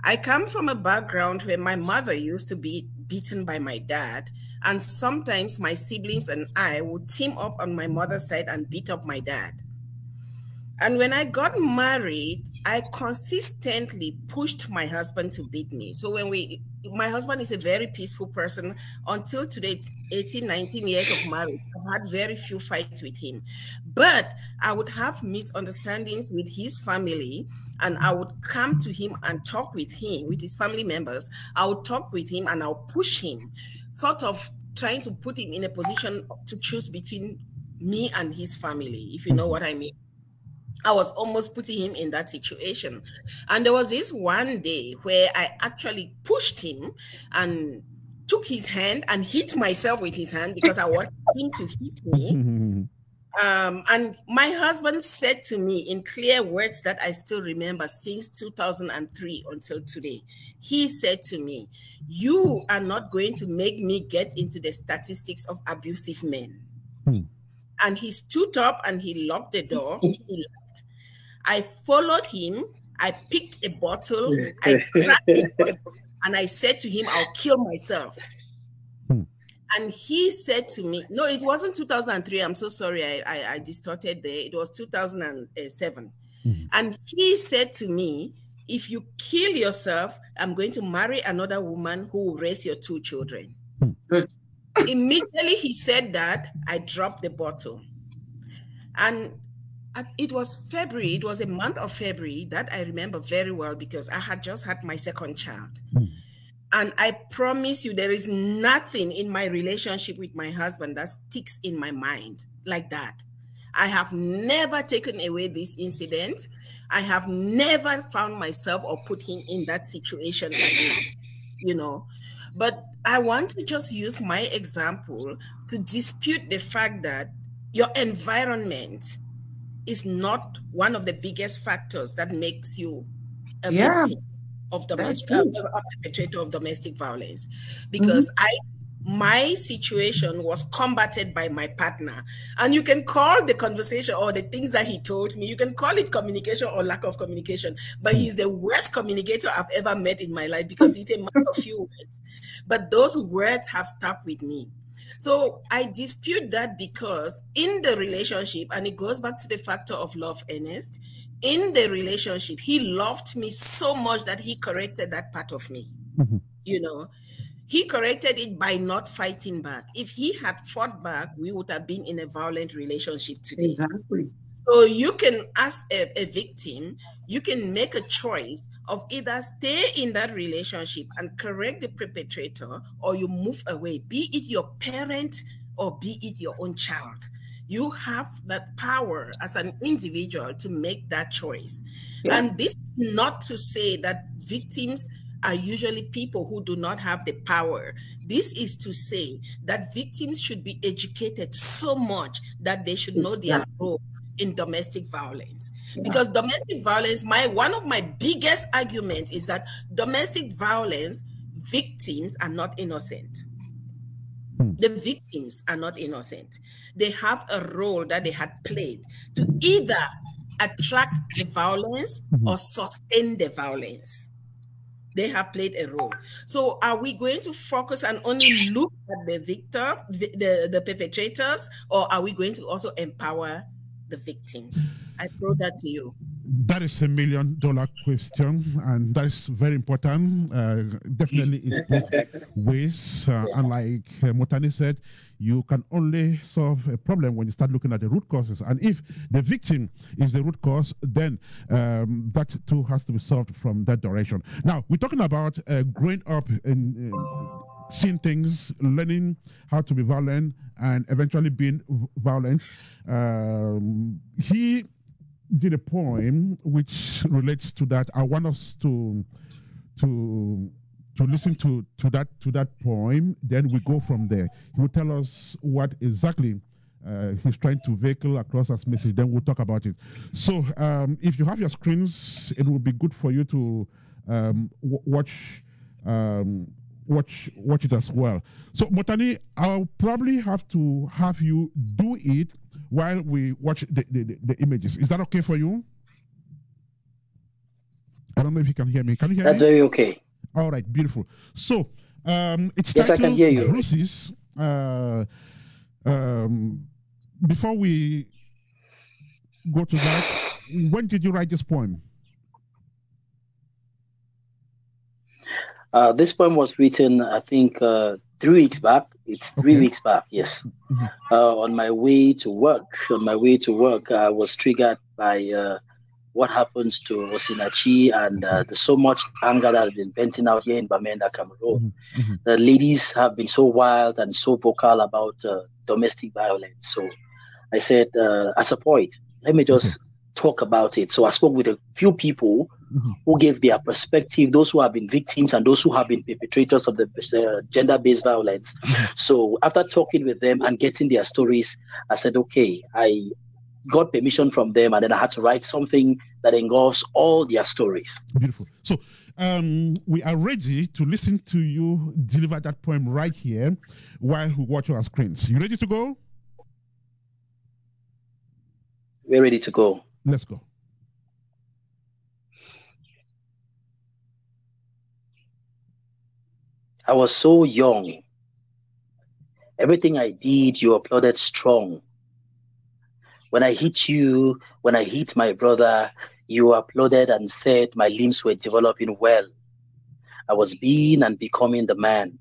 I come from a background where my mother used to be beaten by my dad, and sometimes my siblings and I would team up on my mother's side and beat up my dad. And when I got married, I consistently pushed my husband to beat me. So my husband is a very peaceful person. Until today, 18, 19 years of marriage, I've had very few fights with him. But I would have misunderstandings with his family, and I would come to him and talk with him, with his family members. I would talk with him and I'll push him, sort of trying to put him in a position to choose between me and his family, if you know what I mean. I was almost putting him in that situation. And there was this one day where I actually pushed him and took his hand and hit myself with his hand because I wanted him to hit me. And my husband said to me in clear words that I still remember since 2003 until today, he said to me, "You are not going to make me get into the statistics of abusive men." And he stood up and he locked the door. He left. I followed him. I picked a bottle. I cracked the bottle, and I said to him, "I'll kill myself." And he said to me, no, it wasn't 2003. I'm so sorry. I distorted there. It was 2007. And he said to me, "If you kill yourself, I'm going to marry another woman who will raise your 2 children." Immediately he said that, I dropped the bottle. And it was February. It was a month of February that I remember very well because I had just had my second child. And I promise you, there is nothing in my relationship with my husband that sticks in my mind like that. I have never taken away this incident. I have never found myself or put him in that situation again, you know. But I want to just use my example to dispute the fact that your environment is not one of the biggest factors that makes you a victim of domestic, a perpetrator of domestic violence. Because my situation was combated by my partner. And you can call the conversation or the things that he told me, you can call it communication or lack of communication, but he's the worst communicator I've ever met in my life because he's a man of few words. But those words have stuck with me. So I dispute that because in the relationship, and it goes back to the factor of love, Ernest, in the relationship, he loved me so much that he corrected that part of me, you know. He corrected it by not fighting back. If he had fought back, we would have been in a violent relationship today. Exactly. So you can, as a victim, you can make a choice of either stay in that relationship and correct the perpetrator, or you move away, be it your parent or be it your own child. You have that power as an individual to make that choice. Yeah. And this is not to say that victims are usually people who do not have the power. This is to say that victims should be educated so much that they should know their role in domestic violence. Yeah. Because domestic violence, one of my biggest arguments is that domestic violence victims are not innocent. The victims are not innocent. They have a role that they had played to either attract the violence or sustain the violence. They have played a role. So are we going to focus and only look at the victim, the perpetrators, or are we going to also empower the victims? I throw that to you. That is $1 million question, and that is very important. Definitely in both ways. And like Motani said, you can only solve a problem when you start looking at the root causes. And if the victim is the root cause, then that too has to be solved from that direction. Now, we're talking about growing up in seeing things, learning how to be violent, and eventually being violent. He did a poem which relates to that. I want us to listen to that poem. Then we go from there. He will tell us what exactly he's trying to vehicle across as message. Then we'll talk about it. So if you have your screens, it will be good for you to watch it as well. So Motani, I'll probably have to have you do it while we watch the images. Is that okay for you? I don't know if you can hear me. Can you hear me? That's very okay. All right, beautiful. So it's yes, titled I can hear you. Bruises. Before we go to that, when did you write this poem? This poem was written, I think, 3 weeks back. It's 3 weeks back, yes. On my way to work. I was triggered by what happens to Osinachi, and there's so much anger that has been venting out here in Bamenda, Cameroon. The ladies have been so wild and so vocal about domestic violence. So I said, as a poet, let me just talk about it. So I spoke with a few people who gave their perspective, those who have been victims and those who have been perpetrators of the gender-based violence. So after talking with them and getting their stories, I said, okay, I got permission from them, and then I had to write something that engulfs all their stories. Beautiful. So we are ready to listen to you deliver that poem right here while we watch our screens. You ready to go? We're ready to go. Let's go. I was so young. Everything I did, you applauded strong. When I hit you, when I hit my brother, you applauded and said my limbs were developing well. I was being and becoming the man.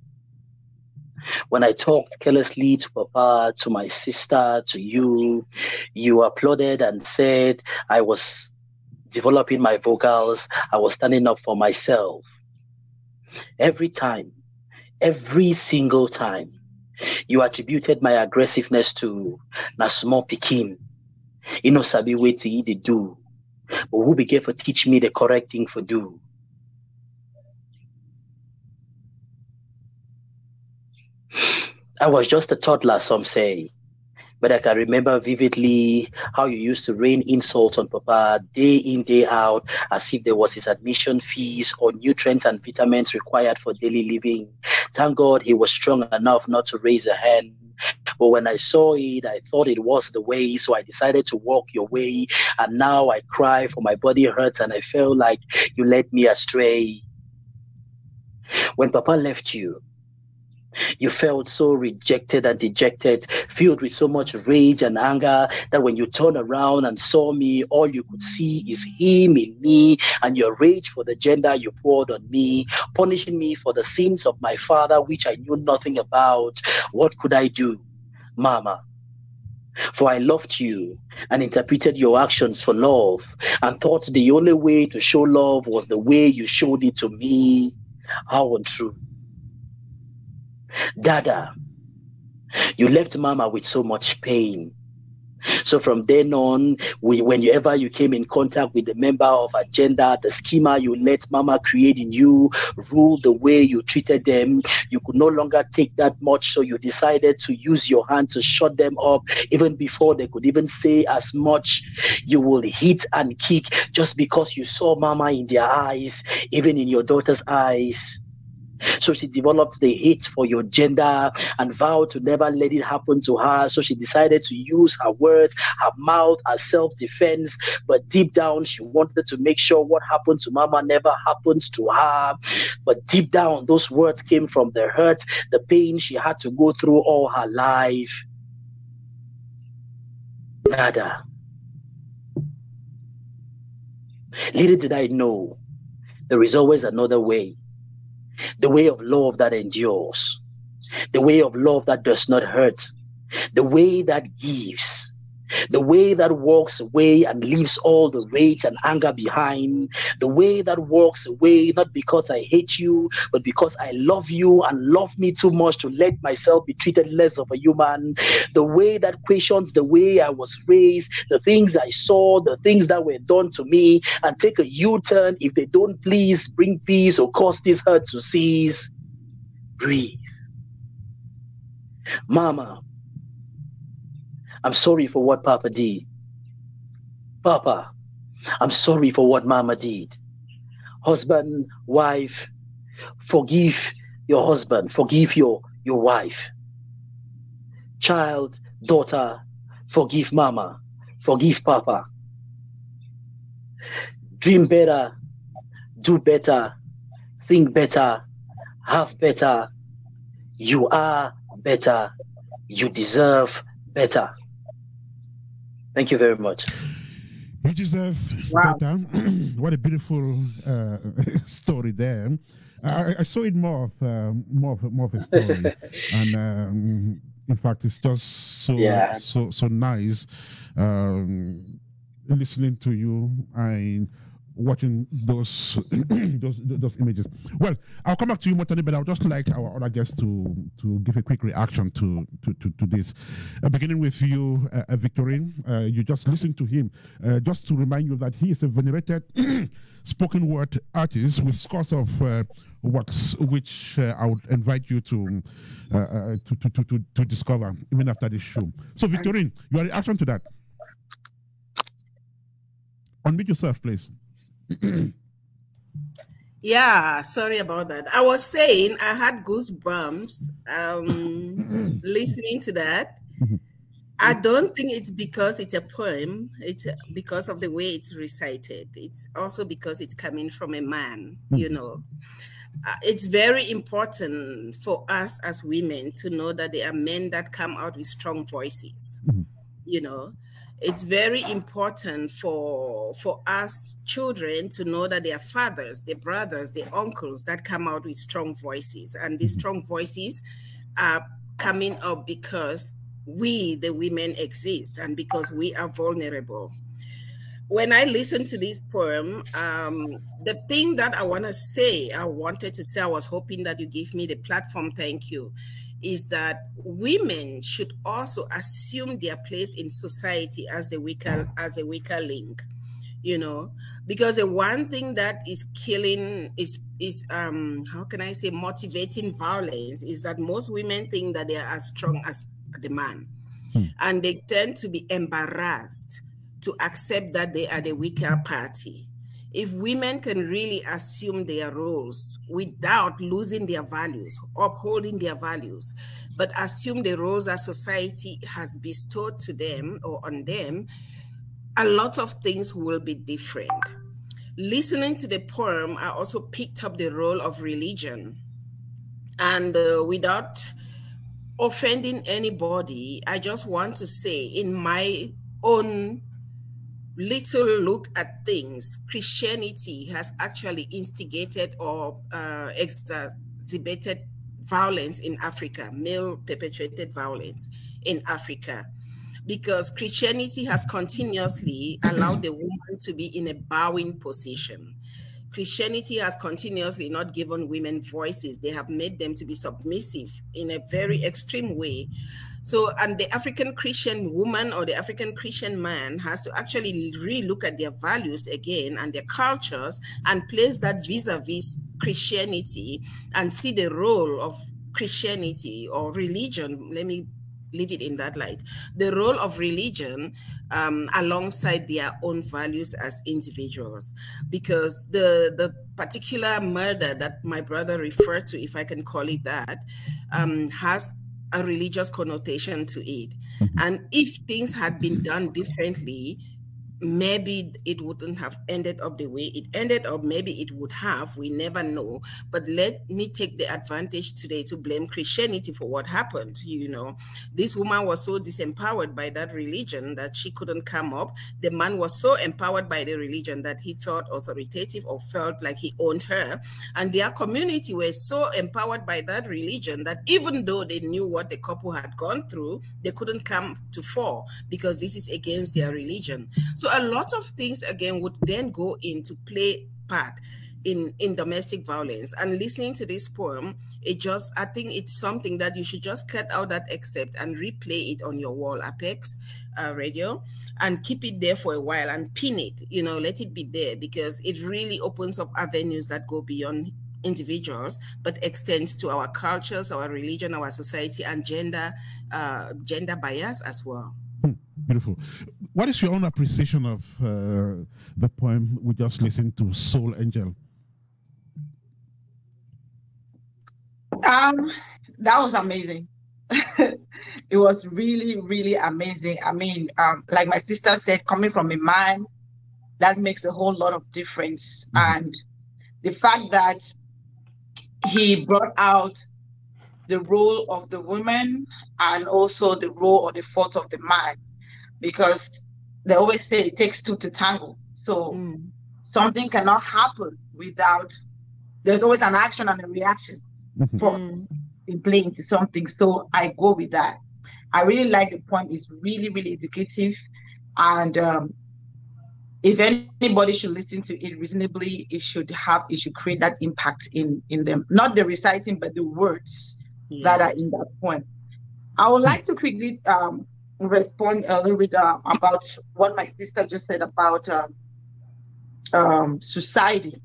When I talked carelessly to Papa, to my sister, to you, you applauded and said I was developing my vocals. I was standing up for myself. Every time, every single time, you attributed my aggressiveness to na small pikin. You know, sabi wetin they do, but who began to teach me the correct thing for do? I was just a toddler, some say, but I can remember vividly how you used to rain insults on Papa day in, day out, as if there was his admission fees or nutrients and vitamins required for daily living. Thank God he was strong enough not to raise a hand. But when I saw it, I thought it was the way, so I decided to walk your way. And now I cry for my body hurts and I feel like you led me astray. When Papa left you, you felt so rejected and dejected, filled with so much rage and anger that when you turned around and saw me, all you could see is him in me and your rage for the gender you poured on me, punishing me for the sins of my father, which I knew nothing about. What could I do, Mama? For I loved you and interpreted your actions for love and thought the only way to show love was the way you showed it to me. How untrue. Dada, you left Mama with so much pain. So from then on, whenever you came in contact with the member of Agenda, the schema you let Mama create in you rule the way you treated them, you could no longer take that much, so you decided to use your hand to shut them up even before they could even say as much. You will hit and kick just because you saw Mama in their eyes, even in your daughter's eyes. So she developed the hate for your gender and vowed to never let it happen to her. So she decided to use her words, her mouth as self-defense. But deep down, she wanted to make sure what happened to Mama never happens to her. But deep down, those words came from the hurt, the pain she had to go through all her life. Nada. Little did I know, there is always another way. The way of love that endures, the way of love that does not hurt, the way that gives, the way that walks away and leaves all the rage and anger behind, the way that walks away not because I hate you, but because I love you and love me too much to let myself be treated less of a human, the way that questions the way I was raised, the things I saw, the things that were done to me, and take a U-turn if they don't please bring peace or cause this hurt to cease. Breathe. Mama, I'm sorry for what Papa did. Papa, I'm sorry for what Mama did. Husband, wife, forgive your husband, forgive your wife. Child, daughter, forgive Mama, forgive Papa. Dream better, do better, think better, have better. You are better. You deserve better. Thank you very much. You deserve better. What a beautiful story there. I saw it more of a story, and in fact, it's just so nice listening to you and watching those those images. Well, I'll come back to you, Motani, but I would just like our other guests to give a quick reaction to this. Beginning with you, Victorine, you just listened to him. Just to remind you that he is a venerated spoken word artist with scores of works, which I would invite you to discover even after this show. So, Victorine, your reaction to that? Unmute yourself, please. Yeah, sorry about that. I was saying I had goosebumps listening to that. I don't think it's because it's a poem. It's because of the way it's recited. It's also because it's coming from a man, you know. It's very important for us as women to know that there are men that come out with strong voices, you know. It's very important for us children to know that their fathers, their brothers, their uncles that come out with strong voices. And these strong voices are coming up because we, the women, exist and because we are vulnerable. when I listen to this poem, the thing that I wanted to say, I was hoping that you give me the platform, thank you, is that women should also assume their place in society as a weaker link, because the one thing that is killing is how can I say motivating violence is that most women think that they are as strong as the man, and they tend to be embarrassed to accept that they are the weaker party. If women can really assume their roles without losing their values, upholding their values, but assume the roles that society has bestowed to them or on them, a lot of things will be different. Listening to the poem, I also picked up the role of religion. And without offending anybody, I just want to say, in my own little look at things, Christianity has actually instigated or exacerbated violence in Africa, male perpetrated violence in Africa, because Christianity has continuously allowed the woman to be in a bowing position. Christianity has continuously not given women voices. They have made them to be submissive in a very extreme way. So, and the African Christian woman or the African Christian man has to actually relook at their values again and their cultures and place that vis-a-vis Christianity and see the role of Christianity or religion. Let me leave it in that light. The role of religion alongside their own values as individuals, because the particular murder that my brother referred to, if I can call it that, has a religious connotation to it. And if things had been done differently, maybe it wouldn't have ended up the way it ended up. Maybe it would have, we never know. But let me take the advantage today to blame Christianity for what happened. This woman was so disempowered by that religion that she couldn't come up. The man was so empowered by the religion that he felt authoritative or felt like he owned her. And their community were so empowered by that religion that even though they knew what the couple had gone through, they couldn't come to fore because this is against their religion. So a lot of things, again, would then go into play part in domestic violence. And listening to this poem, I think it's something that you should just cut out that excerpt and replay it on your wall, Apex Radio, and keep it there for a while and pin it, let it be there, because it really opens up avenues that go beyond individuals, but extends to our cultures, our religion, our society, and gender bias as well. Beautiful. What is your own appreciation of the poem we just listened to, Soul Angel? That was amazing. It was really, really amazing. I mean, like my sister said, coming from a man, that makes a whole lot of difference. And the fact that he brought out the role of the woman and also the role or the fault of the man, because they always say it takes two to tango. So something cannot happen without, there's always an action and a reaction force in playing to something. So I go with that. I really like the poem. It's really, really educative. And if anybody should listen to it reasonably, it should create that impact in them. Not the reciting, but the words that are in that poem. I would like to quickly respond a little bit about what my sister just said about society.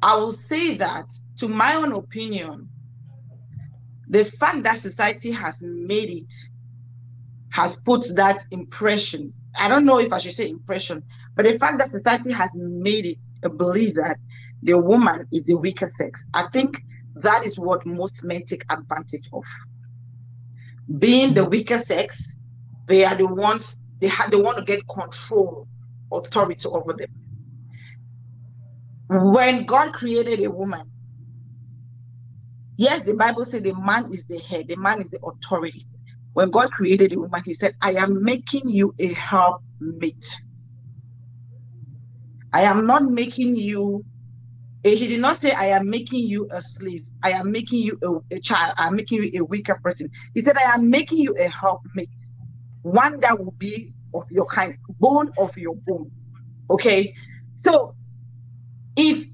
I will say that, to my own opinion, the fact that society has made it, has put that impression, I don't know if I should say impression, but the fact that society has made it a belief that the woman is the weaker sex, I think that is what most men take advantage of. Being the weaker sex, they are the ones, they want to get control, authority over them. When God created a woman, yes, the Bible says the man is the head, the man is the authority. When God created a woman, he said, I am making you a helpmate. I am not making you, he did not say, I am making you a slave. I am making you a child. I am making you a weaker person. He said, I am making you a helpmate. One that will be of your kind, bone of your bone. Okay, so if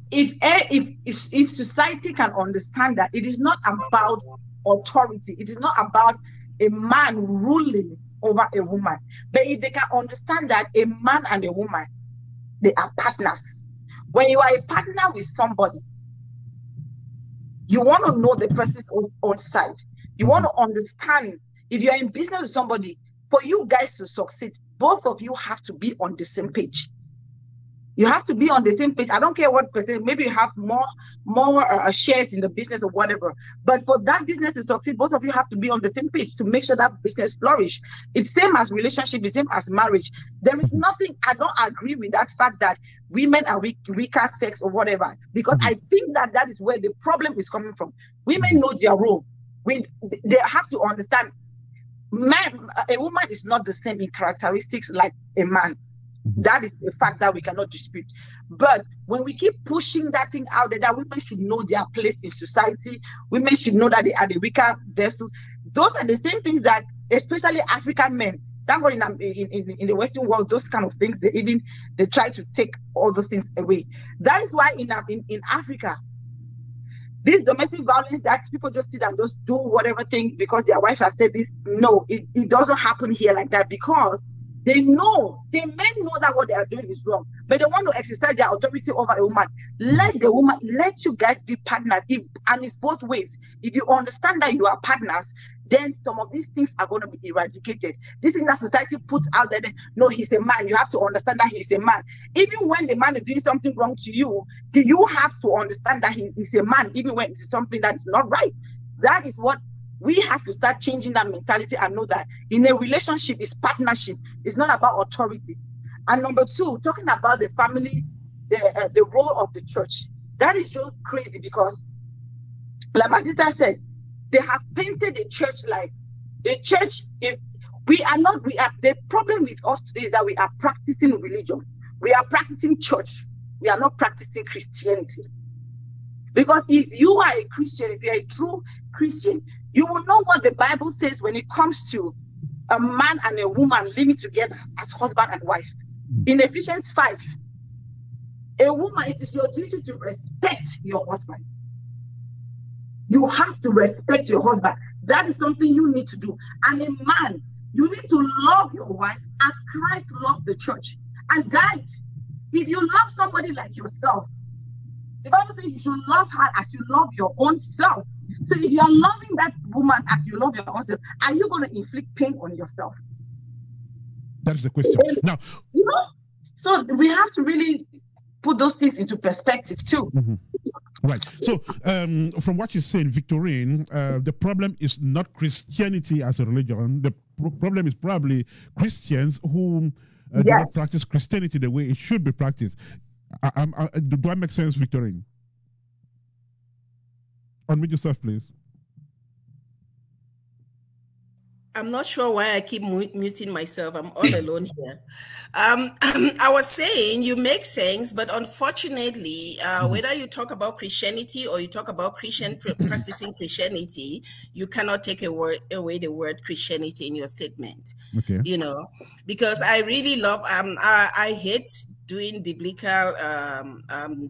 society can understand that it is not about authority, it is not about a man ruling over a woman, but if they can understand that a man and a woman, they are partners. When you are a partner with somebody, you want to know the person's own side. You want to understand. If you're in business with somebody, for you guys to succeed, both of you have to be on the same page. You have to be on the same page. I don't care what percent. Maybe you have more shares in the business or whatever. But for that business to succeed, both of you have to be on the same page to make sure that business flourish. It's same as relationship. It's same as marriage. There is nothing. I don't agree with that fact that women are weaker sex or whatever, because I think that is where the problem is coming from. Women know their role. They have to understand. A woman is not the same in characteristics like a man. That is a fact that we cannot dispute. But when we keep pushing that thing out there, that women should know their place in society, women should know that they are the weaker vessels. Those are the same things that, especially African men, that were in the Western world, those kind of things, they try to take all those things away. That is why in Africa, this domestic violence that people just sit and just do whatever thing because their wives have said this. No, it doesn't happen here like that, because the men know that what they are doing is wrong, but they want to exercise their authority over a woman. Let you guys be partners, and it's both ways. If you understand that you are partners, then some of these things are going to be eradicated. This thing that society puts out there, no, he's a man. You have to understand that he's a man. Even when the man is doing something wrong to you, you have to understand that he's a man, even when it's something that is not right. That is what we have to start changing that mentality and know that in a relationship, it's partnership. It's not about authority. And number two, talking about the family, the role of the church. That is so crazy, because, like my sister said, they have painted the church like the church. The problem with us today is that we are practicing religion. We are practicing church. We are not practicing Christianity. Because if you are a Christian, if you're a true Christian, you will know what the Bible says when it comes to a man and a woman living together as husband and wife. In Ephesians 5, a woman, it is your duty to respect your husband. You have to respect your husband. That is something you need to do. And a man, you need to love your wife as Christ loved the church and died. If you love somebody like yourself, the Bible says you should love her as you love your own self. So if you are loving that woman as you love your own self, are you going to inflict pain on yourself? That is the question. Now, so we have to really put those things into perspective too. Right. So from what you're saying, Victorine, the problem is not Christianity as a religion. The problem is probably Christians who do not practice Christianity the way it should be practiced. Do I make sense, Victorine? Unmute yourself, please. I'm not sure why I keep muting myself. I'm all alone here. I was saying you make sense, but unfortunately, whether you talk about Christianity or you talk about practicing Christianity, you cannot take away the word Christianity in your statement. Okay. You know, because I really love, I hate doing biblical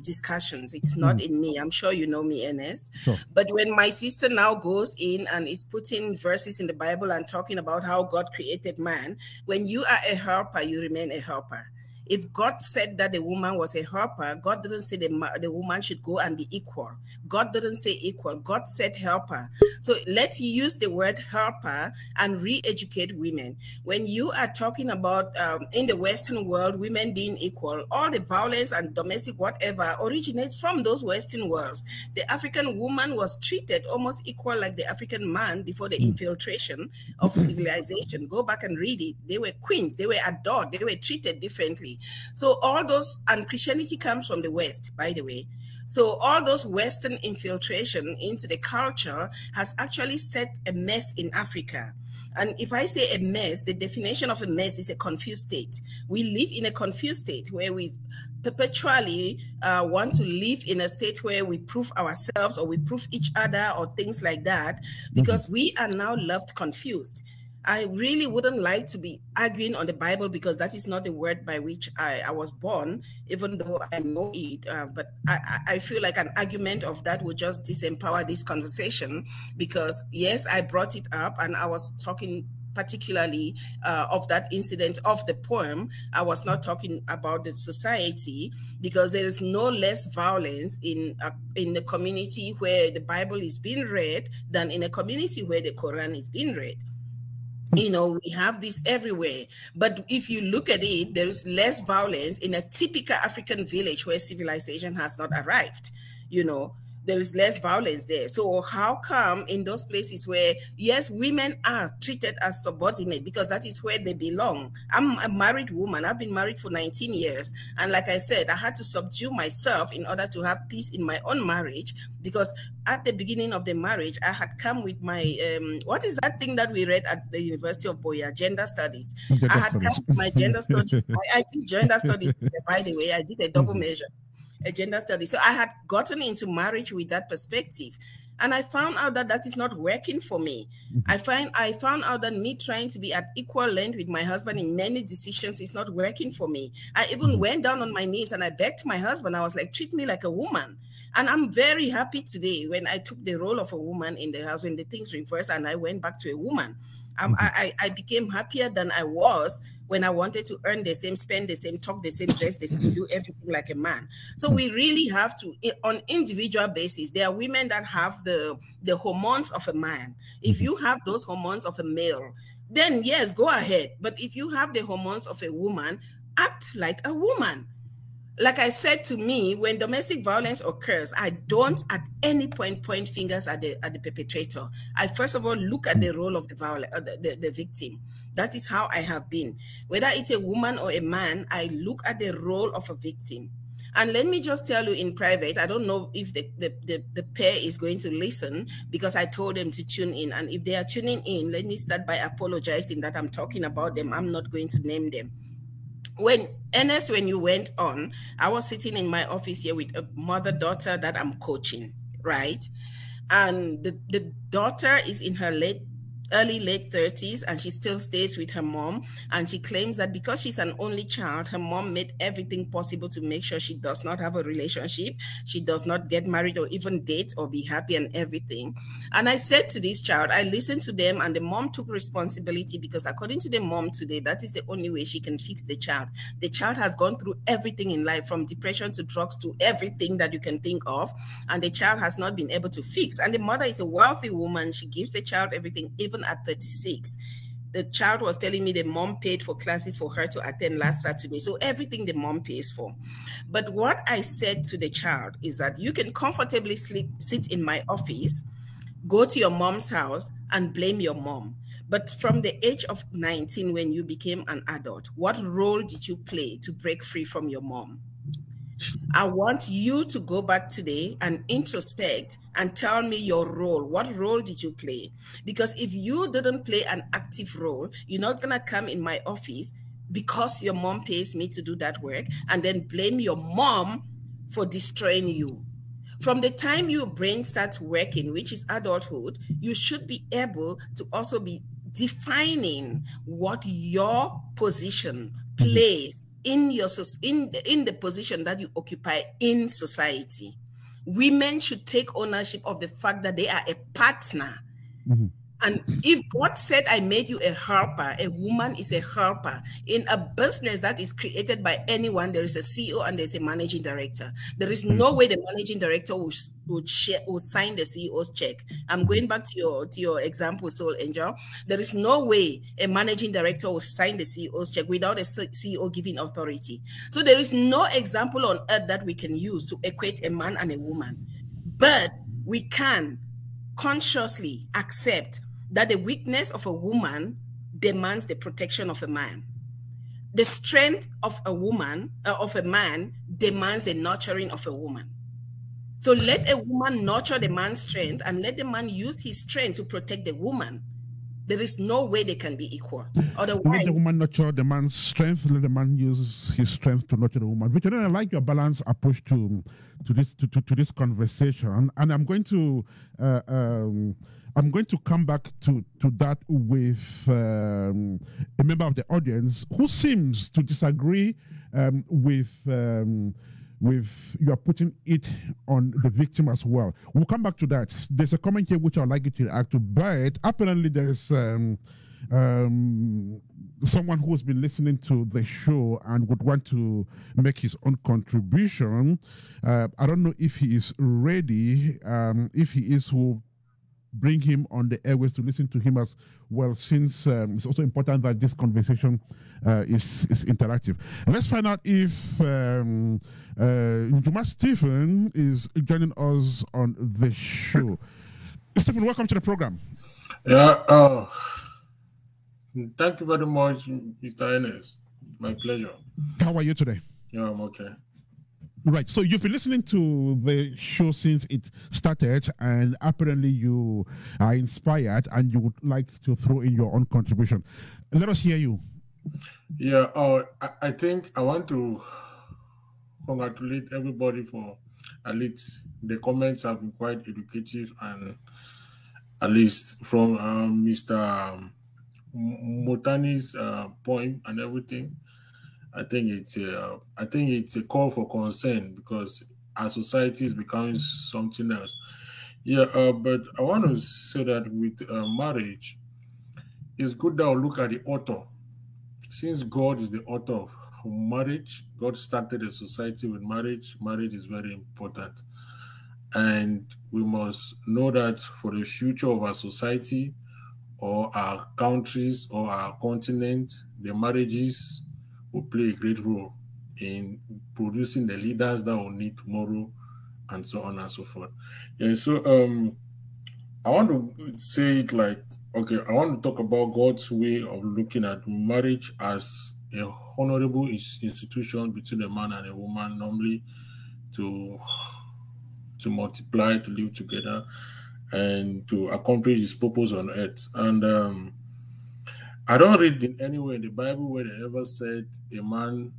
discussions. It's not in me. I'm sure you know me, Ernest. Sure. But when my sister now goes in and is putting verses in the Bible and talking about how God created man, when you are a helper, you remain a helper. If God said that the woman was a helper, God didn't say the woman should go and be equal. God didn't say equal. God said helper. So let's use the word helper and re-educate women. When you are talking about in the Western world, women being equal, all the violence and domestic whatever originates from those Western worlds. The African woman was treated almost equal like the African man before the infiltration of civilization. Go back and read it. They were queens. They were adored. They were treated differently. So all those, and Christianity comes from the West, by the way. So all those Western infiltration into the culture has actually set a mess in Africa. And if I say a mess, the definition of a mess is a confused state. We live in a confused state where we perpetually want to live in a state where we prove ourselves or we prove each other or things like that, because we are now left confused. I really wouldn't like to be arguing on the Bible, because that is not the word by which I was born, even though I know it. But I feel like an argument of that would just disempower this conversation, because yes, I brought it up and I was talking particularly of that incident of the poem. I was not talking about the society, because there is no less violence in the community where the Bible is being read than in a community where the Quran is being read. You know, we have this everywhere. But if you look at it, there is less violence in a typical African village where civilization has not arrived. You know, there is less violence there. So how come in those places where, yes, women are treated as subordinate, because that is where they belong? I'm a married woman. I've been married for 19 years. And like I said, I had to subdue myself in order to have peace in my own marriage, because at the beginning of the marriage, I had come with my, what is that thing that we read at the University of Boya? Gender studies. I had come with my gender studies. I did gender studies, by the way. I did a double measure. A gender study. So I had gotten into marriage with that perspective, and I found out that that is not working for me. I found out that me trying to be at equal length with my husband in many decisions is not working for me. I even went down on my knees and I begged my husband. I was like, treat me like a woman. And I'm very happy today when I took the role of a woman in the house, when the things reversed and I went back to a woman. I became happier than I was when I wanted to earn the same, spend the same, talk the same, dress the same, do everything like a man. So we really have to, on individual basis, there are women that have the hormones of a man. If you have those hormones of a male, then yes, go ahead. But if you have the hormones of a woman, act like a woman. Like I said, to me, when domestic violence occurs, I don't at any point point fingers at the perpetrator. I first of all look at the role of the victim. That is how I have been. Whether it's a woman or a man, I look at the role of a victim. And let me just tell you in private, I don't know if the pair is going to listen, because I told them to tune in. And if they are tuning in, let me start by apologizing that I'm talking about them. I'm not going to name them. When you went on, I was sitting in my office here with a mother-daughter that I'm coaching, right? And the daughter is in her early late 30s, and she still stays with her mom. And she claims that because she's an only child, her mom made everything possible to make sure she does not have a relationship, she does not get married or even date or be happy and everything. And I said to this child, I listened to them, and the mom took responsibility, because according to the mom today, that is the only way she can fix the child. The child has gone through everything in life, from depression to drugs to everything that you can think of, and the child has not been able to fix. And the mother is a wealthy woman. She gives the child everything, even at 36. The child was telling me the mom paid for classes for her to attend last Saturday. So everything the mom pays for. But what I said to the child is that you can comfortably sit in my office, go to your mom's house and blame your mom. But from the age of 19, when you became an adult, what role did you play to break free from your mom? I want you to go back today and introspect and tell me your role. What role did you play? Because if you didn't play an active role, you're not going to come in my office because your mom pays me to do that work and then blame your mom for destroying you. From the time your brain starts working, which is adulthood, you should be able to also be defining what your position plays in the position that you occupy in society. Women should take ownership of the fact that they are a partner. And if God said, I made you a helper, a woman is a helper. In a business that is created by anyone, there is a CEO and there's a managing director. There is no way the managing director will sign the CEO's check. I'm going back to your example, Soul Angel. There is no way a managing director will sign the CEO's check without a CEO giving authority. So there is no example on earth that we can use to equate a man and a woman. But we can consciously accept that the weakness of a woman demands the protection of a man. The strength of a woman, of a man, demands the nurturing of a woman. So let a woman nurture the man's strength and let the man use his strength to protect the woman. There is no way they can be equal. Let Otherwise, the woman nurture the man's strength. Let the man use his strength to nurture the woman. Victorine, I like your balanced approach to this conversation, and I'm going to come back to that with a member of the audience who seems to disagree with you are putting it on the victim as well. We'll come back to that. There's a comment here which I'd like you to react to, but apparently there's someone who has been listening to the show and would want to make his own contribution. I don't know if he is ready. If he is, we'll bring him on the airways to listen to him as well, since it's also important that this conversation is interactive. And let's find out if Njuma Stephen is joining us on the show. Stephen, welcome to the program. Yeah, thank you very much, Mr. Ennis. My pleasure. How are you today? Yeah, I'm okay. Right. So you've been listening to the show since it started, and apparently you are inspired and you would like to throw in your own contribution. Let us hear you. Yeah, I think I want to congratulate everybody for at least the comments have been quite educative, and at least from Mr. Motani's point and everything. I think it's a call for concern, because our society is becoming something else. Yeah, but I want to say that with marriage, it's good that we look at the author. Since God is the author of marriage, God started a society with marriage. Marriage is very important. And we must know that for the future of our society or our countries or our continent, the marriages will play a great role in producing the leaders that we'll need tomorrow, and so on and so forth. And so I want to say it like, okay, I want to talk about God's way of looking at marriage as a honorable institution between a man and a woman, normally to multiply, to live together, and to accomplish his purpose on earth. And I don't read in anywhere in the Bible where they ever said a man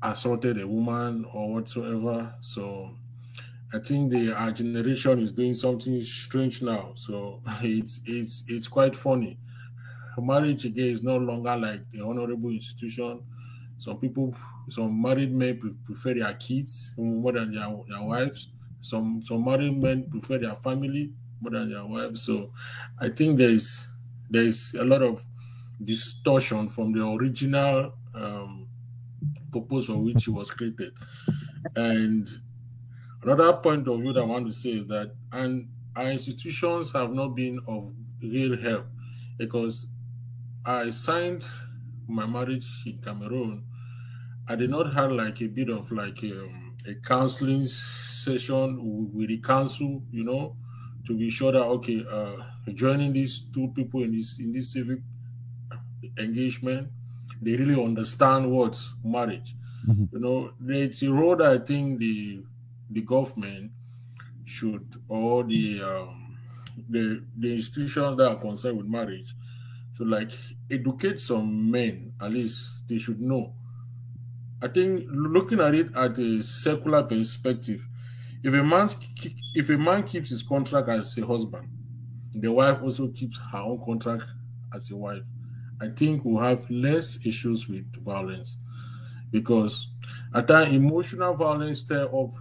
assaulted a woman or whatsoever. So I think our generation is doing something strange now. So it's quite funny. Marriage again is no longer like the honorable institution. Some married men prefer their kids more than their wives. Some married men prefer their family more than their wives. So I think there's a lot of distortion from the original purpose for which it was created. And another point of view that I want to say is that our institutions have not been of real help, because I signed my marriage in Cameroon. I did not have like a bit of like a counseling session with the council, to be sure that, okay, joining these two people in this civic engagement, they really understand what's marriage. Mm-hmm. It's a role that I think the government should, or the institutions that are concerned with marriage, should like educate some men. At least they should know. I think looking at it at a secular perspective, if a man keeps his contract as a husband, the wife also keeps her own contract as a wife, I think we'll have less issues with violence, because at times emotional violence stir up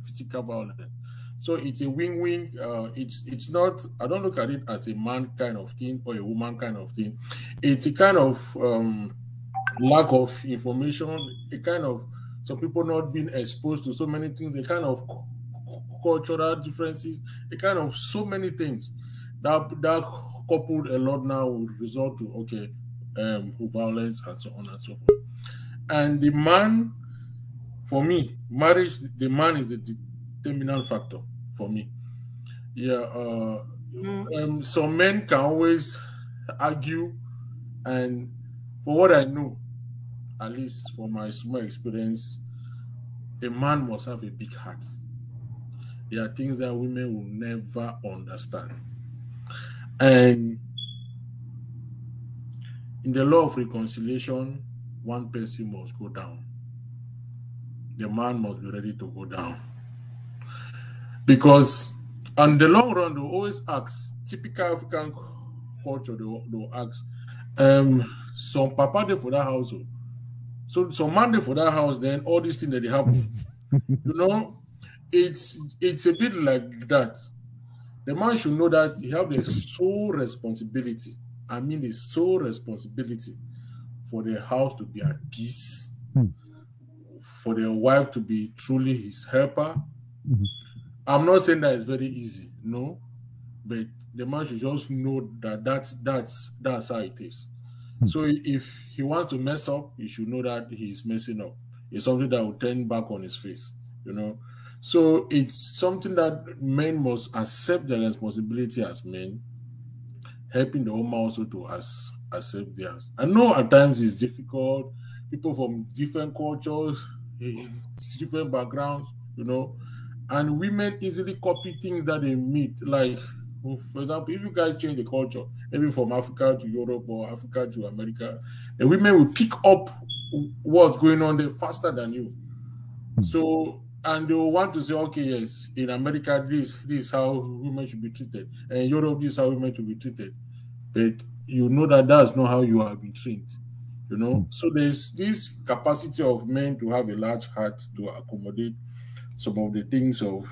physical violence. So it's a win-win. It's not. I don't look at it as a man kind of thing or a woman kind of thing. It's a kind of lack of information, a kind of some people not being exposed to so many things, a kind of cultural differences, a kind of so many things that coupled a lot now will result to violence and so on and so forth. And the man, for me, marriage, the man is the determinant factor for me. Yeah, some men can always argue, and for what I know, at least from my small experience, a man must have a big heart. there are things that women will never understand. And in the law of reconciliation, one person must go down. The man must be ready to go down. Because on the long run, they'll always ask, typical African culture, they'll ask, some papa there for that household. So some man there for that house, then all these things that they happen. You know, it's a bit like that. The man should know that he have the sole responsibility. I mean the sole responsibility for the house to be at peace, for the wife to be truly his helper. I'm not saying that it's very easy, no, but the man should just know that that's how it is. So if he wants to mess up, he should know that he's messing up. It's something that will turn back on his face, you know. So it's something that men must accept their responsibility as men, helping the woman also to accept theirs. I know at times it's difficult. People from different cultures, different backgrounds, you know, and women easily copy things that they meet. Like, for example, if you guys change the culture, maybe from Africa to Europe or Africa to America, the women will pick up what's going on there faster than you. So, and they will want to say, okay, yes, in America, this is how women should be treated. And in Europe, this is how women should be treated. But you know that that's not how you have been trained, you know? So there's this capacity of men to have a large heart to accommodate some of the things of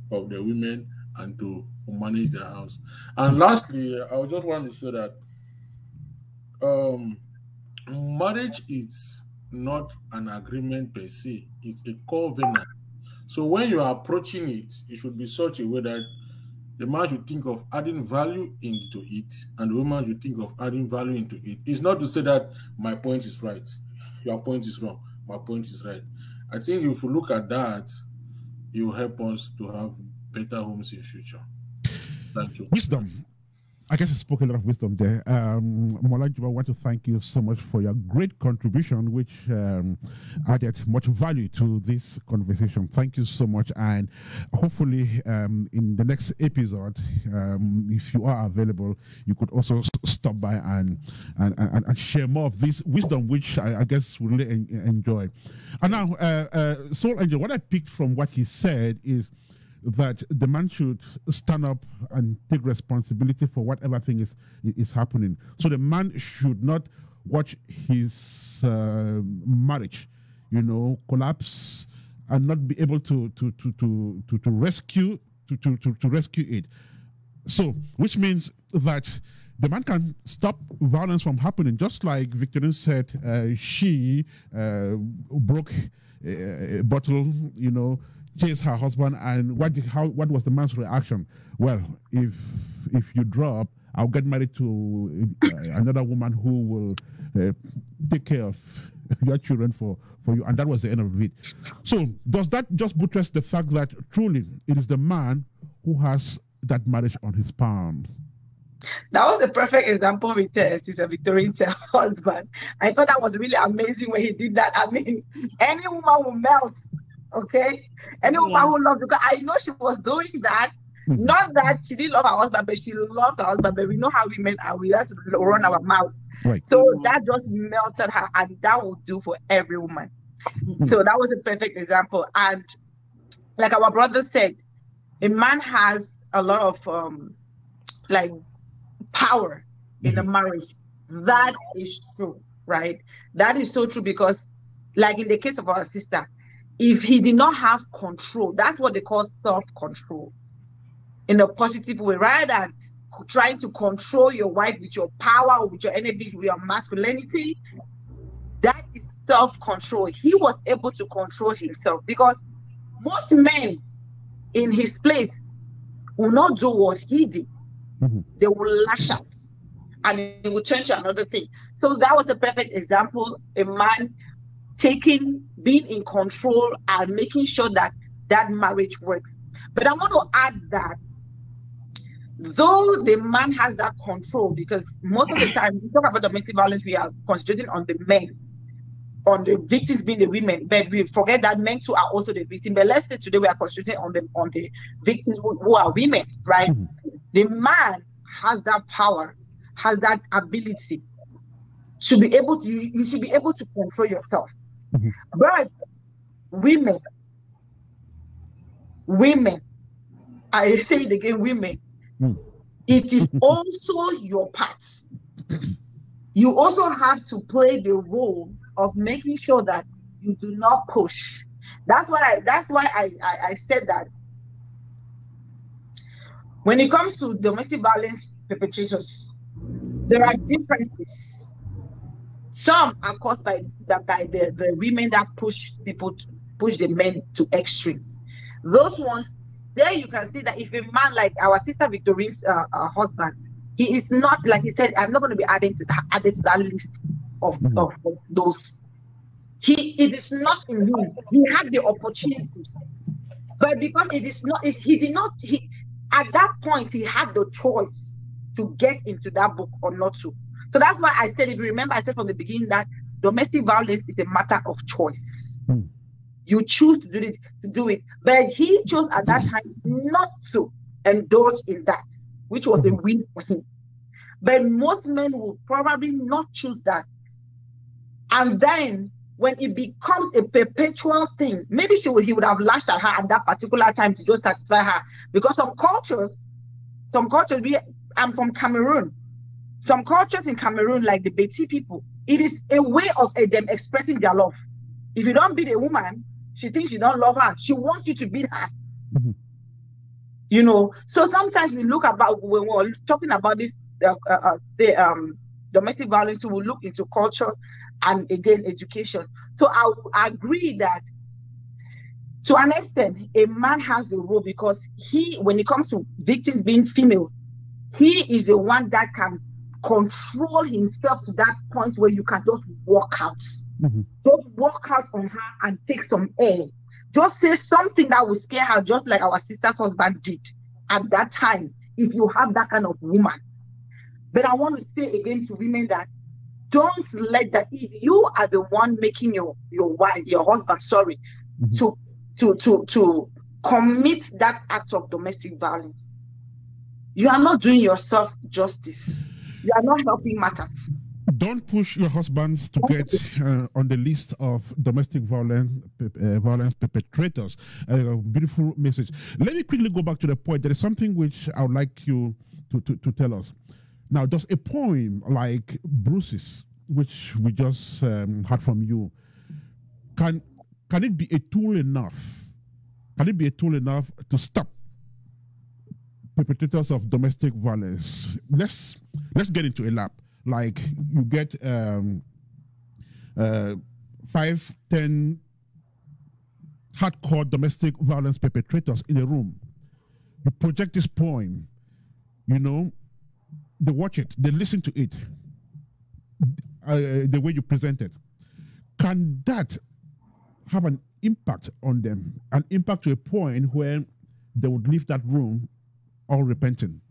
the women and to manage their house. And lastly, I just want to say that marriage is not an agreement per se, it's a covenant. So when you are approaching it, it should be such a way that the man should think of adding value into it, and the woman should think of adding value into it. It's not to say that my point is right, your point is wrong, my point is right. I think if you look at that, it will help us to have better homes in future. Thank you. Wisdom. I guess I spoke a lot of wisdom there. Molanju, I want to thank you so much for your great contribution, which added much value to this conversation. Thank you so much. And hopefully in the next episode, if you are available, you could also stop by and share more of this wisdom, which I guess we really enjoy. And now, Soul Angel, what I picked from what he said is that the man should stand up and take responsibility for whatever thing is happening. So the man should not watch his marriage, you know, collapse and not be able to rescue it. So, which means that the man can stop violence from happening, just like Victorine said. She broke a bottle, you know, chased her husband, and what was the man's reaction? Well, if you drop, I'll get married to another woman who will take care of your children for you, and that was the end of it. So does that just buttress the fact that truly it is the man who has that marriage on his palms? That was the perfect example with Sister Victorine's husband. I thought that was really amazing when he did that. I mean, any woman will melt. Okay, any woman who loves, because I know she was doing that. Not that she didn't love her husband, but she loved her husband. But we know how women are; we have to run our mouths. Right. So that just melted her, and that will do for every woman. So that was a perfect example. And like our brother said, a man has a lot of like power in a marriage. That is true, right? That is so true, because, like in the case of our sister, if he did not have control, that's what they call self-control, in a positive way, rather than trying to control your wife with your power, with your energy, with your masculinity. That is self-control. He was able to control himself, because most men in his place will not do what he did. They will lash out and it will turn to another thing. So that was a perfect example. A man being in control and making sure that that marriage works. But I want to add that though the man has that control, because most of the time we talk about domestic violence, we are concentrating on the men. on the victims being the women, but we forget that men too are also the victims. But let's say today we are concentrating on the victims who are women, right? The man has that power, has that ability to be able to, you should be able to control yourself. But women, I say it again, women, it is also your part. You also have to play the role of making sure that you do not push. That's why I said that when it comes to domestic violence perpetrators, there are differences. Some are caused by the women that push the men to extreme. Those ones, there you can see that if a man like our sister Victorine's husband, he is not, like he said, I'm not going to be added to that list of those. It is not in him. He had the opportunity, but because at that point he had the choice to get into that book or not to. So that's why I said, if you remember, I said from the beginning that domestic violence is a matter of choice. You choose to do it, but he chose at that time not to indulge in that, which was a win for him. But most men will probably not choose that. And then when it becomes a perpetual thing, maybe he would have lashed at her at that particular time to just satisfy her. Because some cultures, I'm from Cameroon. Some cultures in Cameroon, like the Beti people, it is a way of them expressing their love. If you don't beat a woman, she thinks you don't love her. She wants you to beat her. You know, so sometimes we look about, when we're talking about this, domestic violence, we will look into culture and again education. So I agree that to an extent, a man has a role, because when it comes to victims being female, he is the one that can control himself to that point where you can just walk out. Just walk out on her and take some air. Just say something that will scare her, just like our sister's husband did at that time, if you have that kind of woman. But I want to say again to women that don't let that, if you are the one making your husband, to commit that act of domestic violence, you are not doing yourself justice. You are not helping matters. Don't push your husbands to get on the list of domestic violence perpetrators. Beautiful message. Let me quickly go back to the point. There is something which I would like you to tell us. Now, does a poem like Bruises, which we just heard from you, can it be a tool enough? Can it be a tool enough to stop perpetrators of domestic violence? Let's get into a lab. Like you get 5-10 hardcore domestic violence perpetrators in a room. You project this poem, you know, they watch it, they listen to it, the way you present it. Can that have an impact on them, an impact to a point where they would leave that room all repentant?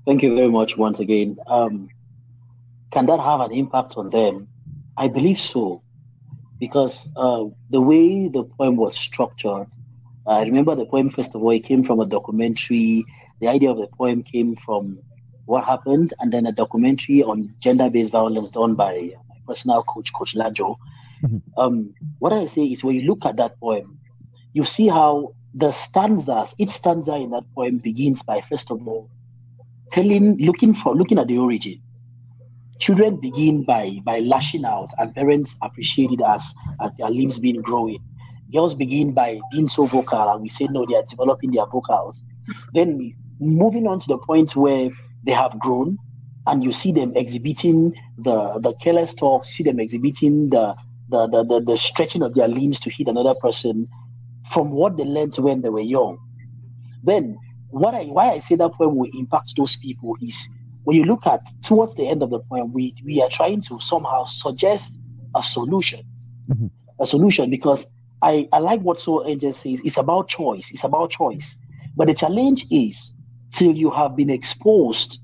Thank you very much once again. Can that have an impact on them? I believe so, because the way the poem was structured, I remember the poem, first of all, it came from a documentary. The idea of the poem came from what happened, and then a documentary on gender-based violence done by my personal coach, Coach Lajo. What I say is, when you look at that poem, you see how the stanzas, each stanza in that poem begins by, first of all, looking at the origin. Children begin by lashing out, and parents appreciate it as their limbs being growing. Girls begin by being so vocal, and we say no, they are developing their vocals. Then moving on to the point where they have grown, and you see them exhibiting the careless talks, see them exhibiting the stretching of their limbs to hit another person from what they learned when they were young. Then why I say that poem will impact those people is, when you look at towards the end of the poem, we are trying to somehow suggest a solution. A solution, because I like what Soul Angel says, it's about choice. It's about choice. But the challenge is till you have been exposed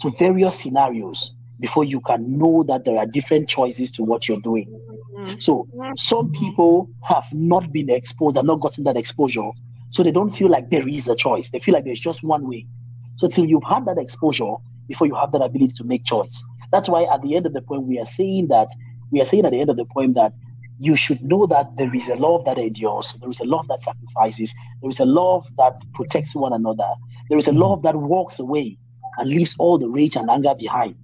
to various scenarios before you can know that there are different choices to what you're doing. So some people have not been exposed and not gotten that exposure, so they don't feel like there is a choice. They feel like there's just one way. So till you've had that exposure before you have that ability to make choice. That's why at the end of the poem, we are saying at the end of the poem that you should know that there is a love that endures, there is a love that sacrifices, there is a love that protects one another, there is a love that walks away and leaves all the rage and anger behind.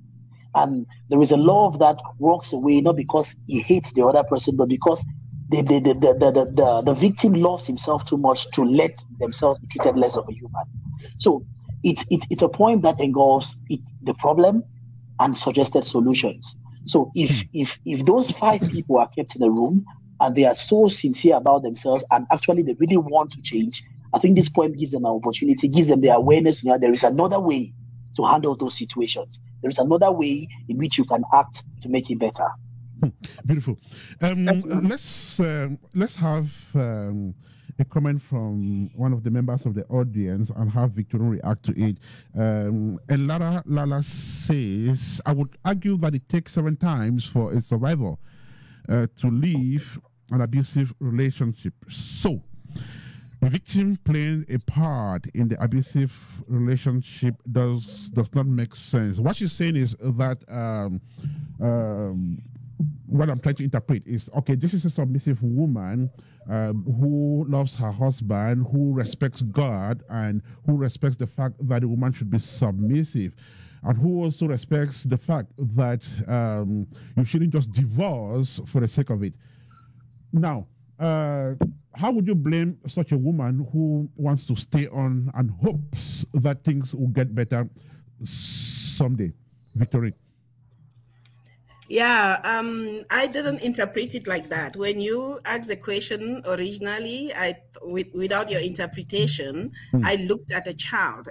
And there is a love that walks away not because he hates the other person, but because the victim loves himself too much to let themselves be treated less of a human. So it's a poem that engulfs the problem and suggested solutions. So if those 5 people are kept in a room and they are so sincere about themselves and actually they really want to change, I think this poem gives them an opportunity, gives them the awareness that there is another way to handle those situations. There is another way in which you can act to make it better. Beautiful. Let's have a comment from one of the members of the audience and have Victorine react to it. And Lala says, I would argue that it takes 7 times for a survivor to leave an abusive relationship. So, the victim playing a part in the abusive relationship does not make sense. What she's saying is that what I'm trying to interpret is, okay, this is a submissive woman who loves her husband, who respects God, and who respects the fact that a woman should be submissive, and who also respects the fact that you shouldn't just divorce for the sake of it. Now, how would you blame such a woman who wants to stay on and hopes that things will get better someday? Victorine. Yeah, I didn't interpret it like that. When you asked the question originally, without your interpretation, I looked at a child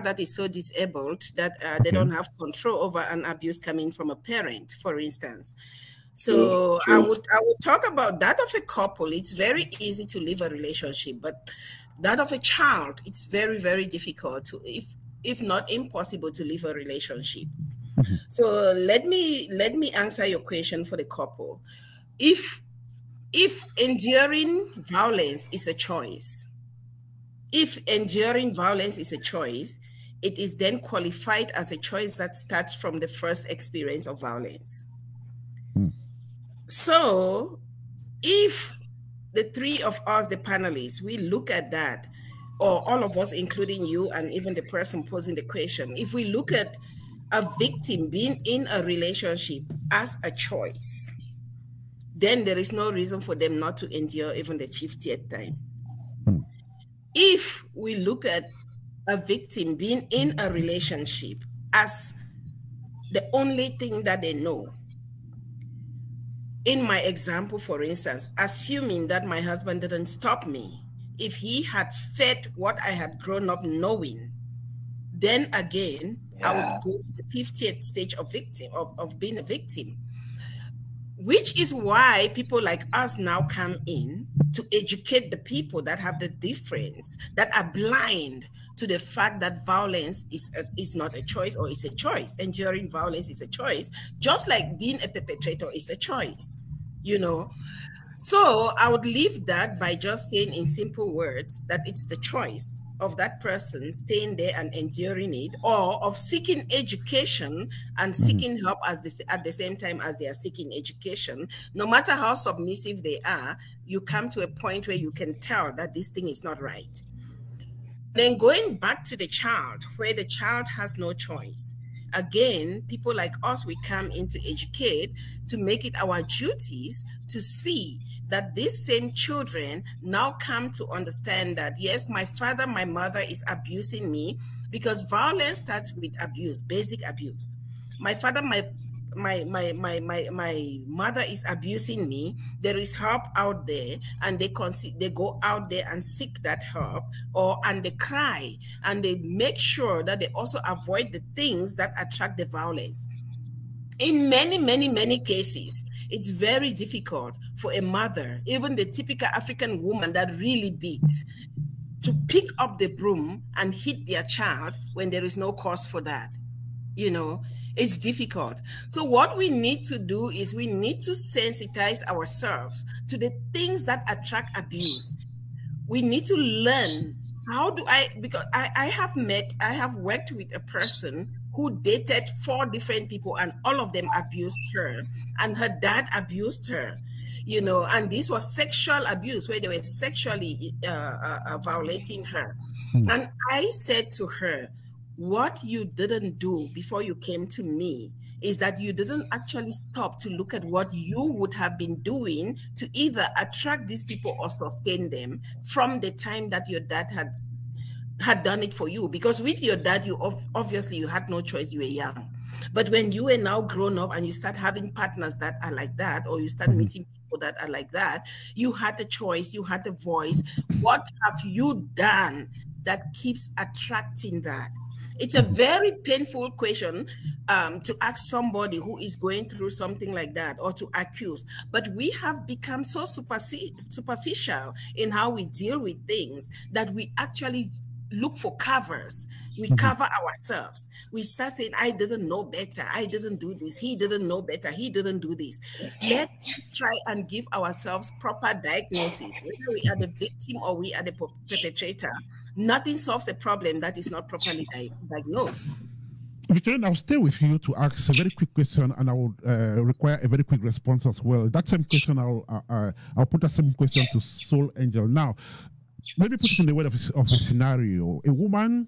that is so disabled that they don't have control over an abuse coming from a parent, for instance. So I would talk about that of a couple. It's very easy to leave a relationship, but that of a child, it's very, very difficult to, if not impossible, to leave a relationship. So let me answer your question for the couple. If enduring violence is a choice, it is then qualified as a choice that starts from the first experience of violence. So if the 3 of us, the panelists, we look at that, or all of us, including you and even the person posing the question, if we look at a victim being in a relationship as a choice, then there is no reason for them not to endure even the 50th time. If we look at a victim being in a relationship as the only thing that they know, in my example, for instance, assuming that my husband didn't stop me, if he had fed what I had grown up knowing, then again, I would go to the 50th stage of being a victim, which is why people like us now come in to educate the people that have the difference, that are blind to the fact that violence is not a choice, or it's a choice. Enduring violence is a choice, just like being a perpetrator is a choice, you know. So I would leave that by just saying in simple words that it's the choice of that person staying there and enduring it, or of seeking education and seeking help at the same time as they are seeking education. No matter how submissive they are, you come to a point where you can tell that this thing is not right. Then going back to the child, where the child has no choice. Again, people like us, we come in to educate, to make it our duties to see that these same children now come to understand that, yes, my father, my mother is abusing me, because violence starts with abuse, basic abuse. My father, my mother is abusing me. There is help out there, and they go out there and seek that help, and they cry, and they make sure that they also avoid the things that attract the violence. In many, many, many cases, it's very difficult for a mother, even the typical African woman that really beats, to pick up the broom and hit their child when there is no cause for that. You know, it's difficult. So what we need to do is we need to sensitize ourselves to the things that attract abuse. We need to learn because I have worked with a person who dated 4 different people and all of them abused her, and her dad abused her, you know, and this was sexual abuse where they were sexually violating her. And I said to her, what you didn't do before you came to me is that you didn't actually stop to look at what you would have been doing to either attract these people or sustain them from the time that your dad had done it for you. Because with your dad, you obviously you had no choice, you were young. But when you are now grown up and you start having partners that are like that, or you start meeting people that are like that, you had the choice, you had the voice. What have you done that keeps attracting that? It's a very painful question to ask somebody who is going through something like that, or to accuse. But we have become so superficial in how we deal with things that we actually look for covers. We cover ourselves. We start saying, I didn't know better. I didn't do this. He didn't know better. He didn't do this. Let's try and give ourselves proper diagnosis. Whether we are the victim or we are the perpetrator, nothing solves a problem that is not properly diagnosed. Victorine, I'll stay with you to ask a very quick question, and I will require a very quick response as well. That same question, I'll put the same question to Soul Angel. Now, let me put it in the way of a scenario. A woman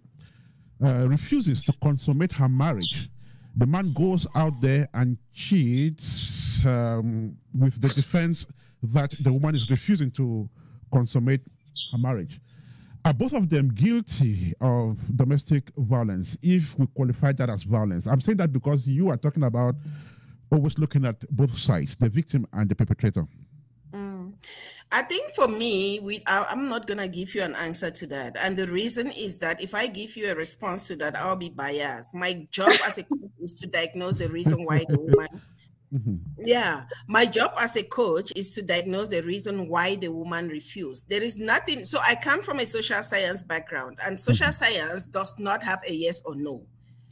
refuses to consummate her marriage. The man goes out there and cheats with the defense that the woman is refusing to consummate her marriage. Are both of them guilty of domestic violence, if we qualify that as violence? I'm saying that because you are talking about always looking at both sides, the victim and the perpetrator. I think for me, I'm not going to give you an answer to that. And the reason is that if I give you a response to that, I'll be biased. My job as a coach is to diagnose the reason why the woman... Yeah, my job as a coach is to diagnose the reason why the woman refused. There is nothing. So I come from a social science background, and social science does not have a yes or no.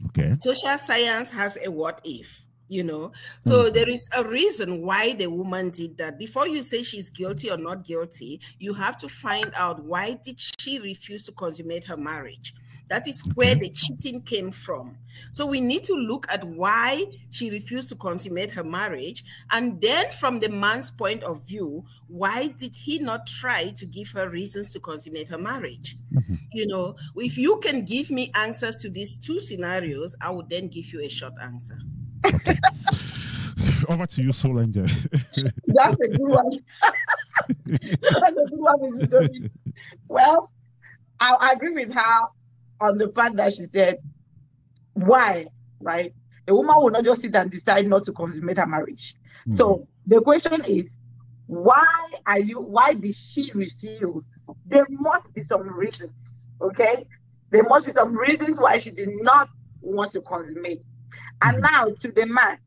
Okay. Social science has a what if. You know, so there is a reason why the woman did that. Before you say she's guilty or not guilty, you have to find out, why did she refuse to consummate her marriage? That is where the cheating came from. So we need to look at why she refused to consummate her marriage. And then from the man's point of view, why did he not try to give her reasons to consummate her marriage? You know, if you can give me answers to these 2 scenarios, I would then give you a short answer. Okay. Over to you, Soul Angel. That's a good one. That's a good one. Well, I agree with her on the part that she said, why, right? A woman will not just sit and decide not to consummate her marriage. So the question is, why did she refuse? There must be some reasons, okay? There must be some reasons why she did not want to consummate. And now to the man,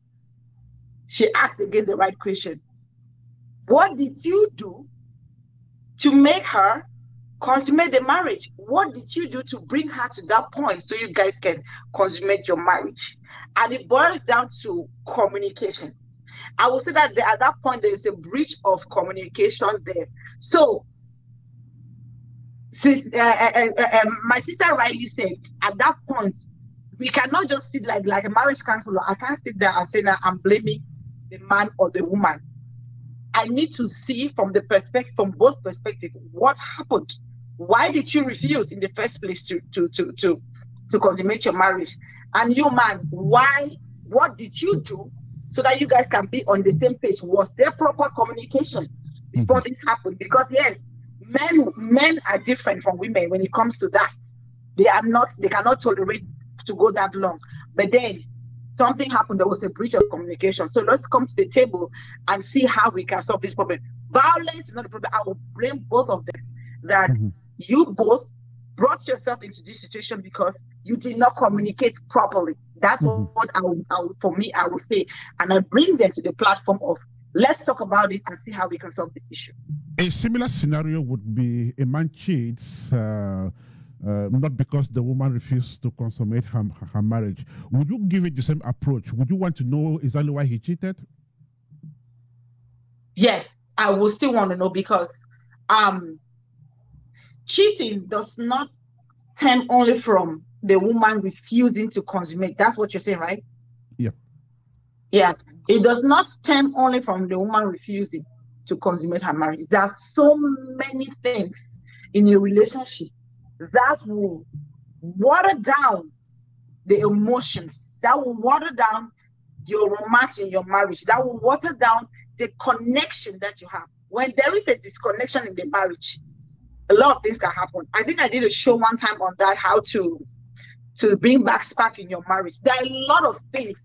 she asked again the right question. What did you do to make her consummate the marriage? What did you do to bring her to that point so you guys can consummate your marriage? And it boils down to communication. I will say that at that point, there is a breach of communication there. So, since my sister rightly said, at that point, we cannot just sit like a marriage counselor. I can't sit there and say that I'm blaming the man or the woman. I need to see from both perspectives, what happened. Why did you refuse in the first place to consummate your marriage? And you, man, what did you do so that you guys can be on the same page? Was there proper communication before this happened? Because yes, men are different from women when it comes to that. They cannot tolerate to go that long. But then something happened. There was a breach of communication. So let's come to the table and see how we can solve this problem. Violence is not a problem. I will blame both of them. That you both brought yourself into this situation because you did not communicate properly. That's what I would say. And I bring them to the platform of, let's talk about it and see how we can solve this issue. A similar scenario would be a man cheats not because the woman refused to consummate her marriage. Would you give it the same approach? Would you want to know exactly why he cheated? Yes, I will still want to know, because cheating does not stem only from the woman refusing to consummate. That's what you're saying, right? Yeah. Yeah. It does not stem only from the woman refusing to consummate her marriage. There are so many things in a relationship that will water down the emotions, that will water down your romance in your marriage, that will water down the connection that you have. When there is a disconnection in the marriage, a lot of things can happen. I think I did a show one time on that, how to bring back spark in your marriage. There are a lot of things,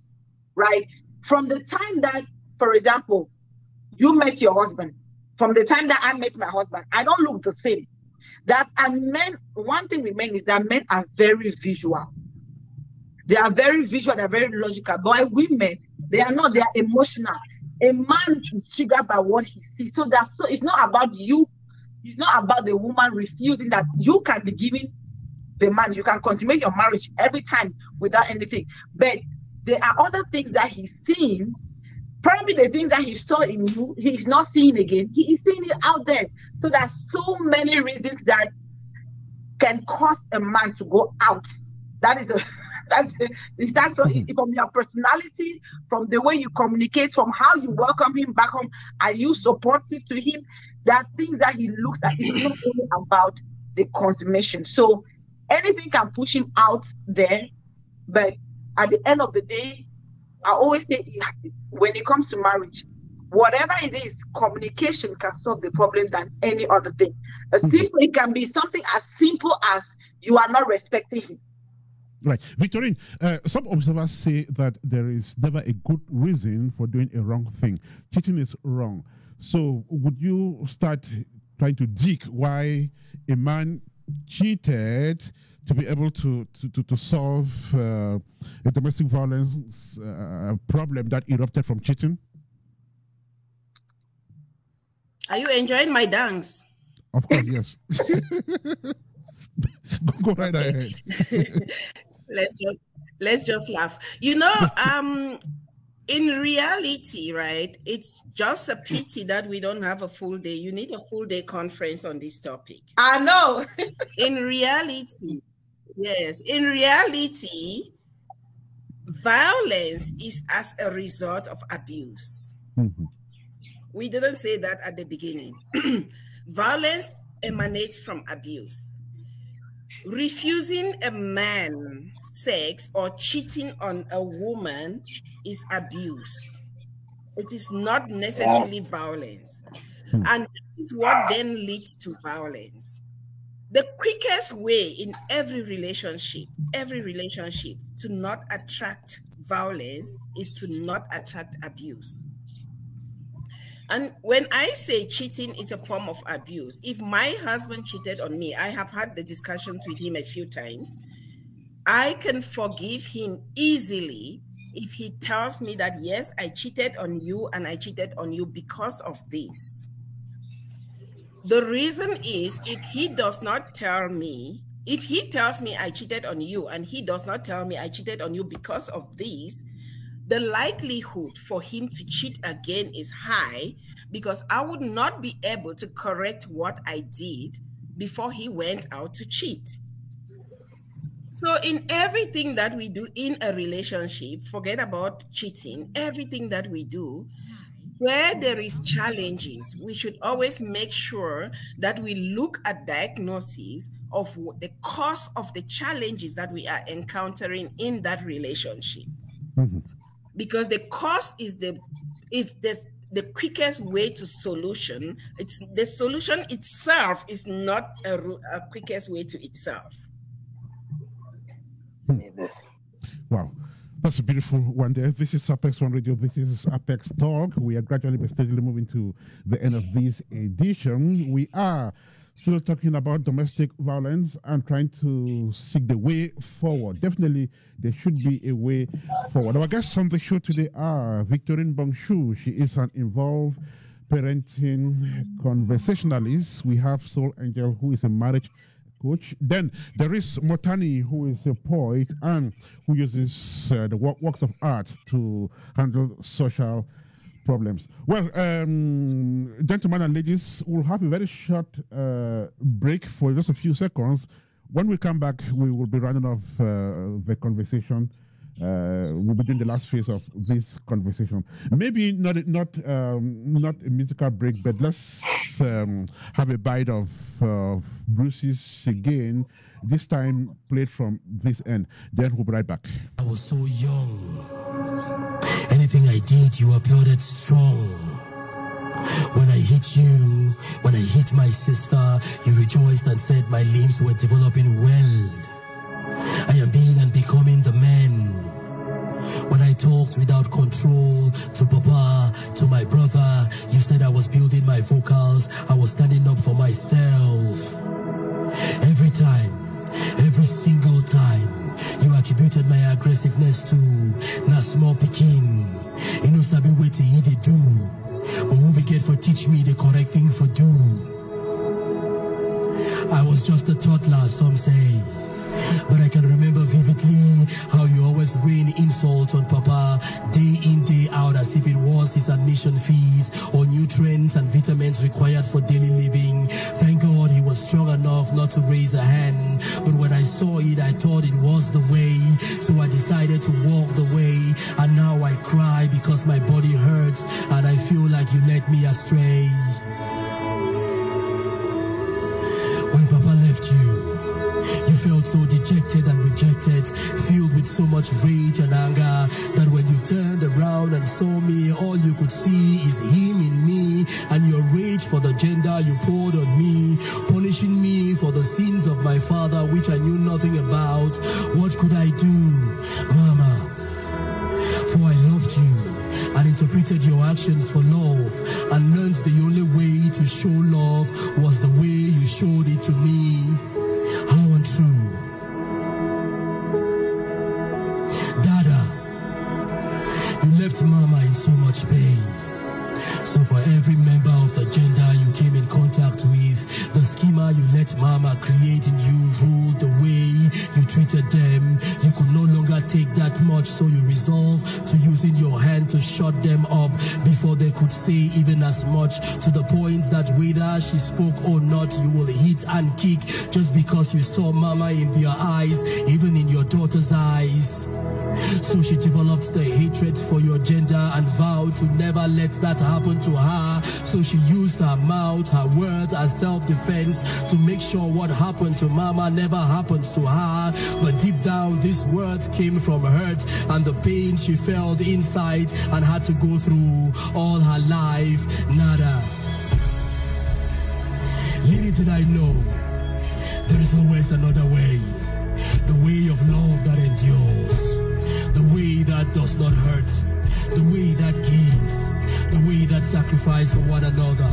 right? From the time that, for example, you met your husband, from the time that I met my husband, I don't look the same. One thing with men is that men are very visual. They are very visual, they're very logical. But women, they are not, they are emotional. A man is triggered by what he sees. So it's not about you. It's not about the woman refusing. That you can be giving the man, you can consummate your marriage every time without anything. But there are other things that he's seeing. Probably the things that he saw in you, he's not seeing again. He is seeing it out there. So there's so many reasons that can cause a man to go out. It starts from your personality, from the way you communicate, from how you welcome him back home. Are you supportive to him? There are things that he looks at. It's not only about the consummation. So anything can push him out there. But at the end of the day, I always say, when it comes to marriage, whatever it is, communication can solve the problem than any other thing. It can be something as simple as you are not respecting him. Right. Victorine, some observers say that there is never a good reason for doing a wrong thing. Cheating is wrong. So would you start trying to dig why a man cheated to be able to solve a domestic violence problem that erupted from cheating? Are you enjoying my dance? Of course, yes. Go right ahead. Let's just laugh. You know, in reality, right, it's just a pity that we don't have a full day. You need a full day conference on this topic. I know. In reality, yes, in reality, violence is as a result of abuse. We didn't say that at the beginning. Violence emanates from abuse. Refusing a man sex or cheating on a woman is abuse. It is not necessarily violence. And that is what then leads to violence. The quickest way in every relationship to not attract violence is to not attract abuse. And when I say cheating is a form of abuse, if my husband cheated on me, I have had the discussions with him a few times, I can forgive him easily if he tells me that, yes, I cheated on you and I cheated on you because of this. The reason is, if he does not tell me, if he tells me I cheated on you and he does not tell me I cheated on you because of this, the likelihood for him to cheat again is high, because I would not be able to correct what I did before he went out to cheat. So in everything that we do in a relationship, forget about cheating, everything that we do, where there is challenges, we should always make sure that we look at diagnosis of the cause of the challenges that we are encountering in that relationship. Because the cause is the quickest way to solution. It's the solution itself is not a quickest way to itself. Wow, that's a beautiful one there. This is Apex One Radio. This is Apex Talk. We are gradually but steadily moving to the end of this edition. We are still talking about domestic violence and trying to seek the way forward. Definitely, there should be a way forward. Our guests on the show today are Victorine Bongshu. She is an involved parenting conversationalist. We have Soul Angel, who is a marriage coach. Then there is Motani, who is a poet and who uses the works of art to handle social problems. Well, gentlemen and ladies, we'll have a very short break for just a few seconds. When we come back, we will be running off the conversation. We'll be doing the last phase of this conversation. Maybe not a musical break, but let's have a bite of Bruises again. This time played from this end. Then we'll be right back. I was so young. Anything I did, you applauded strong. When I hit you, when I hit my sister, you rejoiced and said my limbs were developing well. I am being and becoming the man. When I talked without control to Papa, to my brother, you said I was building my vocals, I was standing up for myself. Every time, every single time, you attributed my aggressiveness to na small pikin. You know sabi wetin he dey do, but who be get for teach me the correct thing for do. I was just a toddler, some say. But I can remember vividly how you always rain insults on Papa day in, day out, as if it was his admission fees or nutrients and vitamins required for daily living. Thank God he was strong enough not to raise a hand. But when I saw it, I thought it was the way. So I decided to walk the way. And now I cry because my body hurts and I feel like you led me astray. When Papa left you, you felt so dejected and rejected, filled with so much rage and anger, that when you turned around and saw me, all you could see is him in me, and your rage for the gender you poured on me, punishing me for the sins of my father, which I knew nothing about. What could I do, Mama? For I loved you and interpreted your actions for love, and learned the only way to show love was the way you showed it to me. How untrue. Dada, you left Mama in so much pain. So for every member of the gender you came in contact with, the schema you let Mama create in you ruled the way you treated them. You could no longer take that much, so you resolved to using your hand to shut them up before they could say even as much, to the point that whether she spoke or not, you will hit and kick just because you saw Mama in their eyes, even in your daughter's eyes. So she developed the hatred for your gender and vowed to never let that happen to her. So she used her mouth, her words as self-defense to make sure what happened to Mama never happens to her. But deep down, these words came from hurt and the pain she felt inside and had to go through all her life. Nada. Little did I know, there is always another way. The way of love that endures. The way that does not hurt, the way that gives, the way that sacrifices for one another,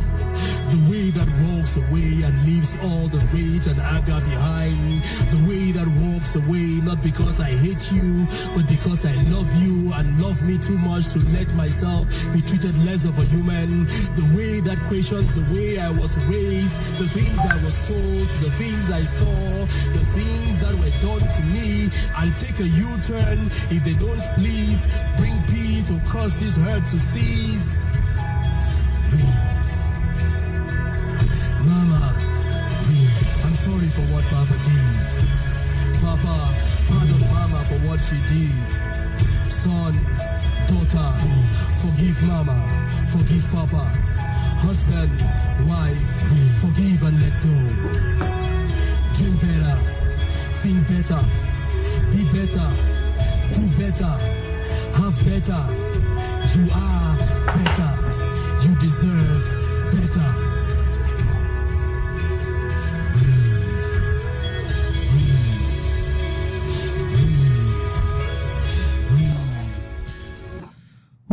the way that walks away and leaves all the rage and anger behind, the way that walks away not because I hate you, but because I love you and love me too much to let myself be treated less of a human, the way that questions the way I was raised, the things I was told, the things I saw, the things that were done to me, and take a U-turn if they don't please bring peace or cause this hurt to cease. Breathe. Mama, I'm sorry for what Papa did. Papa, pardon Mama for what she did. Son, daughter, forgive Mama, forgive Papa. Husband, wife, forgive and let go. Dream better, think better, be better, do better, have better. You are better, you deserve better.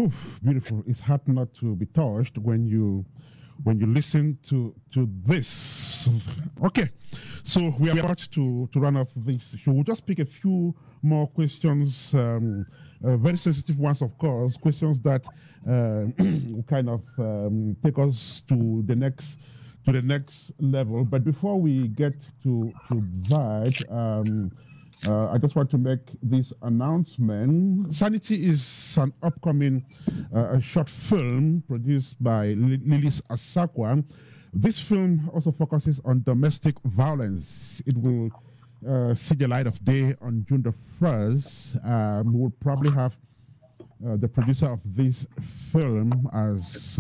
Oof, beautiful. It's hard not to be touched when you listen to this. Okay, so we are about to run off this show. We'll just pick a few more questions, very sensitive ones, of course, questions that will kind of take us to the next level. But before we get to that, I just want to make this announcement. Sanity is an upcoming short film produced by Lilis Asakwa. This film also focuses on domestic violence. It will see the light of day on June the 1st. We will probably have the producer of this film as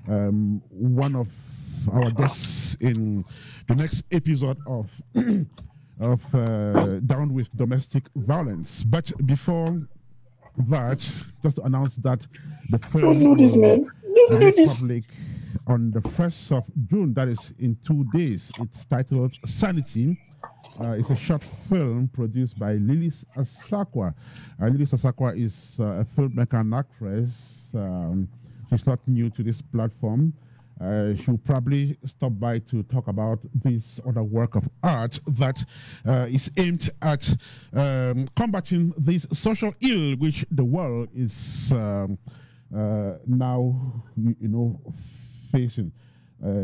one of our guests in the next episode of Down with Domestic Violence. But before that, just to announce that the film will be public on the 1st of June, that is in 2 days. It's titled Sanity. It's a short film produced by Lilis Asakwa. Lilis Asakwa is a filmmaker and actress. She's not new to this platform. She'll probably stop by to talk about this other work of art that is aimed at combating this social ill which the world is now, facing.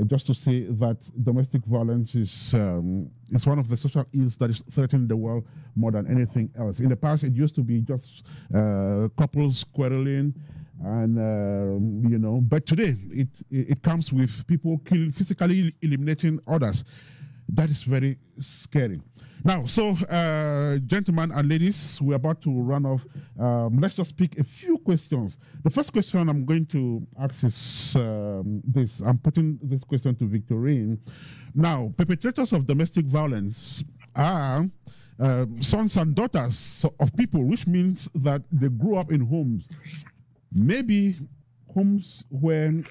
Just to say that domestic violence is one of the social ills that is threatening the world more than anything else. In the past, it used to be just couples quarreling, and but today it comes with people physically eliminating others. That is very scary. Now, so gentlemen and ladies, we're about to run off. Let's just pick a few questions. The first question I'm going to ask is this. I'm putting this question to Victorine. Now, perpetrators of domestic violence are sons and daughters of people, which means that they grew up in homes. Maybe homes where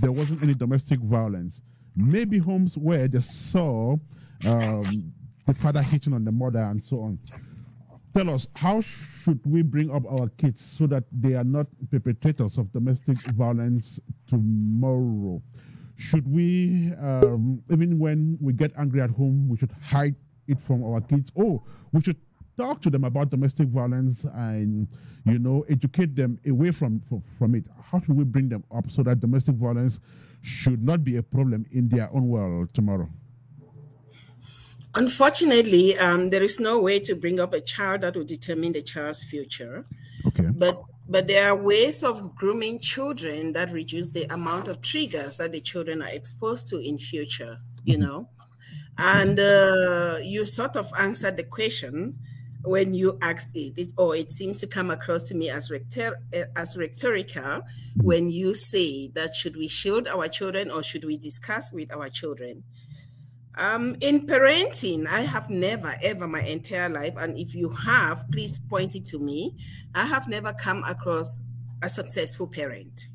there wasn't any domestic violence. Maybe homes where they saw the father hitting on the mother and so on. Tell us, how should we bring up our kids so that they are not perpetrators of domestic violence tomorrow? Should we, even when we get angry at home, we should hide it from our kids? Or we should talk to them about domestic violence and, educate them away from it? How should we bring them up so that domestic violence should not be a problem in their own world tomorrow? Unfortunately, there is no way to bring up a child that will determine the child's future. Okay. But there are ways of grooming children that reduce the amount of triggers that the children are exposed to in future, And you sort of answered the question when you asked it, or it seems to come across to me as rhetorical when you say that should we shield our children or should we discuss with our children? In parenting, I have never, ever my entire life, and if you have, please point it to me, I have never come across a successful parent,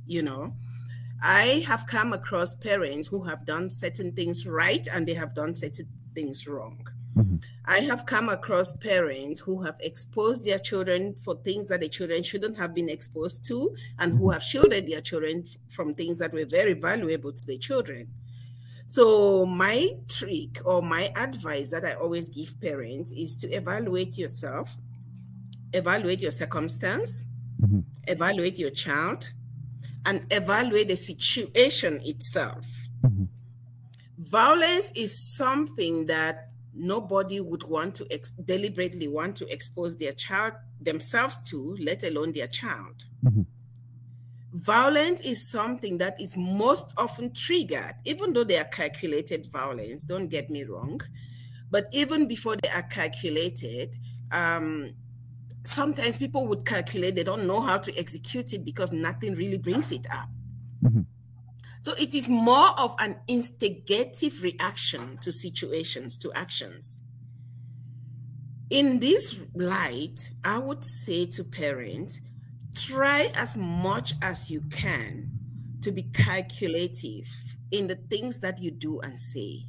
I have come across parents who have done certain things right and they have done certain things wrong. Mm-hmm. I have come across parents who have exposed their children for things that the children shouldn't have been exposed to and who have shielded their children from things that were very valuable to the children. So my trick or my advice that I always give parents is to evaluate yourself, evaluate your circumstance, evaluate your child, and evaluate the situation itself. Violence is something that nobody would want to deliberately want to expose their child themselves to, let alone their child. Violence is something that is most often triggered, even though they are calculated violence, don't get me wrong, but even before they are calculated, sometimes people would calculate, they don't know how to execute it because nothing really brings it up. So it is more of an instigative reaction to situations, to actions. In this light, I would say to parents, try as much as you can to be calculative in the things that you do and say.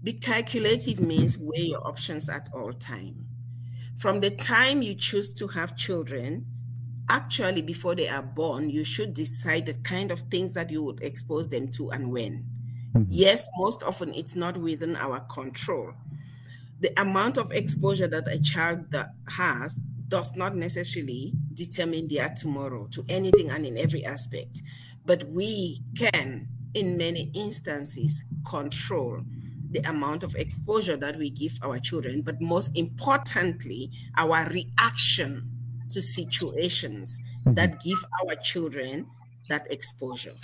Be calculative means weigh your options at all times. From the time you choose to have children, actually before they are born, you should decide the kind of things that you would expose them to and when. Yes, most often it's not within our control. The amount of exposure that a child has does not necessarily determine their tomorrow to anything and in every aspect. But we can, in many instances, control the amount of exposure that we give our children, but most importantly, our reaction to situations that give our children that exposure.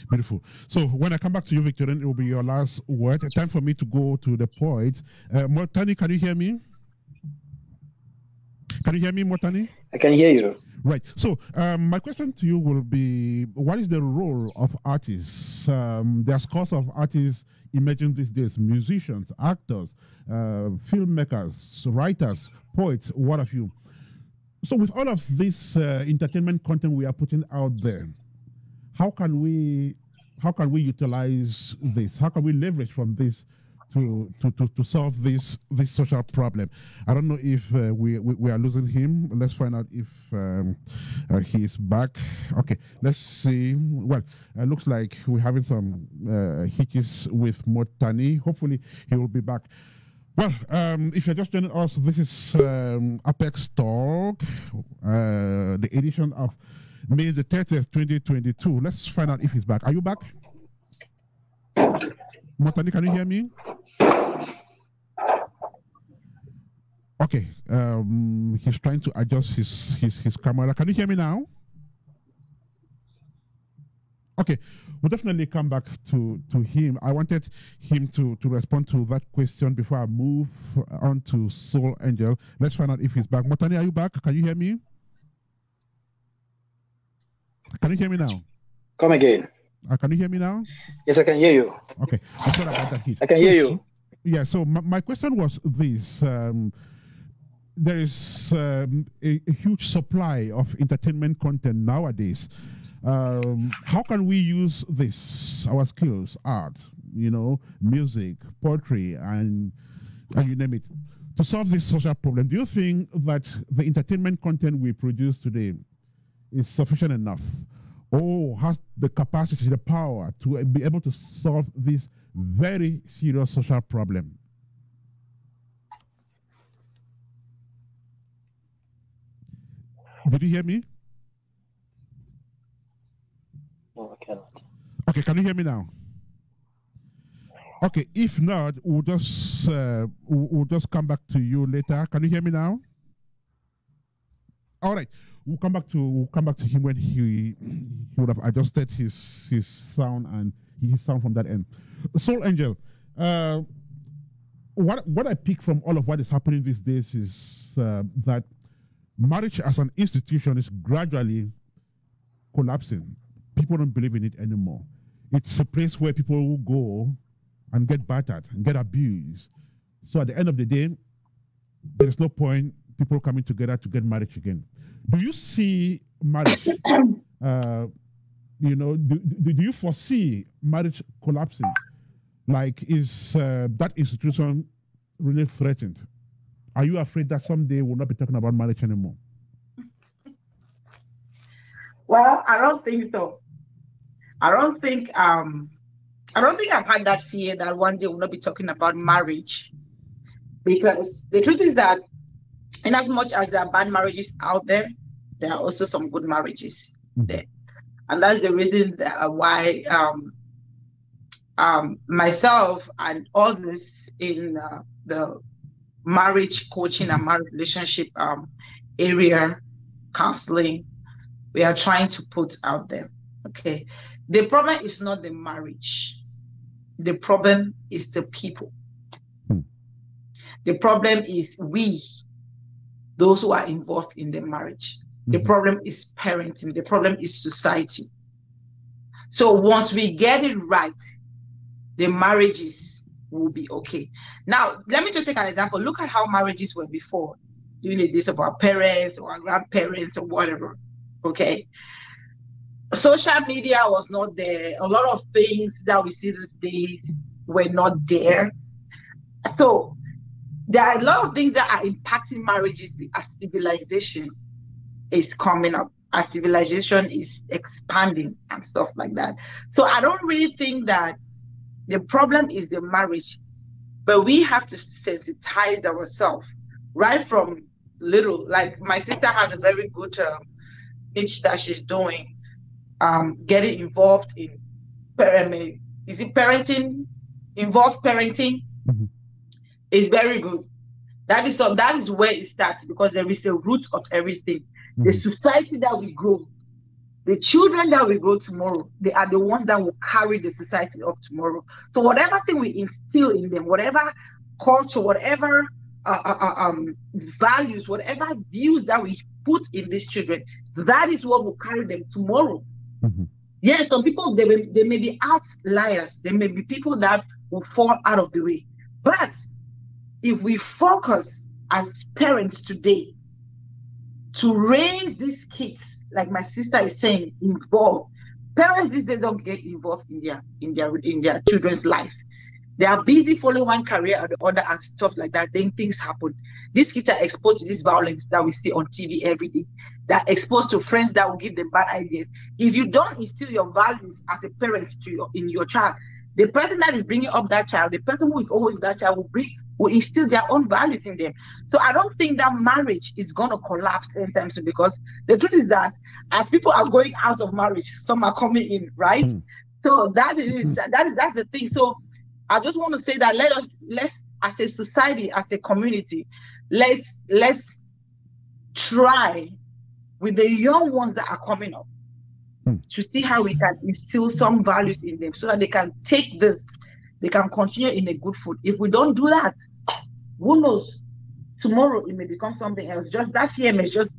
Beautiful. So when I come back to you, Victorine, it will be your last word. Time for me to go to the poet. Mortani, can you hear me? Can you hear me, Mortani? I can hear you. Right. So my question to you will be, what is the role of artists? There's scores of artists emerging these days, musicians, actors, filmmakers, writers, poets, what have you. So with all of this entertainment content we are putting out there, how can we utilize this? How can we leverage from this to solve this social problem? I don't know if we are losing him. Let's find out if he's back. Okay, let's see. Well, it looks like we're having some hitches with Mortani. Hopefully he will be back. Well, if you're just joining us, this is Apex Talk, the edition of May the 30th, 2022. Let's find out if he's back. Are you back? Mortani, can you hear me? Okay. He's trying to adjust his camera. Can you hear me now? Okay. We'll definitely come back to him. I wanted him to respond to that question before I move on to Soul Angel. Let's find out if he's back. Mortani, are you back? Can you hear me? Can you hear me now? Come again. Can you hear me now? Yes, I can hear you. Okay. I'm sorry about that hit. I can hear you. Yeah, so my question was this. There is a huge supply of entertainment content nowadays. How can we use this, our skills, art, music, poetry, and you name it, to solve this social problem? Do you think that the entertainment content we produce today is sufficient enough, or has the capacity, the power to be able to solve this very serious social problem? Did you hear me? No, I cannot. Okay, can you hear me now? Okay, if not, we'll just come back to you later. Can you hear me now? All right. We'll come back to him when he would have adjusted his sound and his sound from that end. Soul Angel, what I pick from all of what is happening these days is that marriage as an institution is gradually collapsing. People don't believe in it anymore. It's a place where people will go and get battered and get abused. So at the end of the day, there is no point people coming together to get married again. Do you see marriage, do you foresee marriage collapsing? Like, is that institution really threatened? Are you afraid that someday we'll not be talking about marriage anymore? Well, I don't think so. I don't think I've had that fear that one day we'll not be talking about marriage. Because the truth is that in as much as there are bad marriages out there, there are also some good marriages there. And that's the reason why myself and others in the marriage coaching and marriage relationship area, counseling, we are trying to put out there. Okay. The problem is not the marriage. The problem is the people. The problem is we, those who are involved in the marriage. The problem is parenting. The problem is society. So once we get it right, the marriages will be okay. Now, let me just take an example. Look at how marriages were before, during the days of our parents or our grandparents or whatever. Okay. Social media was not there. A lot of things that we see these days were not there. So there are a lot of things that are impacting marriages as civilization is coming up, as civilization is expanding and stuff like that. So I don't really think that The problem is the marriage. But we have to sensitize ourselves right from little. Like my sister has a very good niche that she's doing, getting involved in parenting? Involved parenting is very good. That is where it starts, because there is a root of everything. The society that we grow, the children that we grow tomorrow, they are the ones that will carry the society of tomorrow. So whatever thing we instill in them, whatever culture, whatever values, whatever views that we put in these children, that is what will carry them tomorrow. Yes, some people, they may be outliers. There may be people that will fall out of the way. But if we focus as parents today to raise these kids, like my sister is saying, involved. Parents these days don't get involved in their children's lives. They are busy following one career or the other and stuff like that. Then things happen. These kids are exposed to this violence that we see on TV every day. They're exposed to friends that will give them bad ideas. If you don't instill your values as a parent in your child, the person that is bringing up that child, the person who is always with that child will instill their own values in them. So I don't think that marriage is going to collapse anytime soon, because the truth is that as people are going out of marriage, some are coming in, right? So that's the thing. So I just want to say that let's as a society, as a community, let's try with the young ones that are coming up to see how we can instill some values in them so that they can take this, they can continue in a good foot. If we don't do that, who knows? Tomorrow it may become something else. Just that fear may just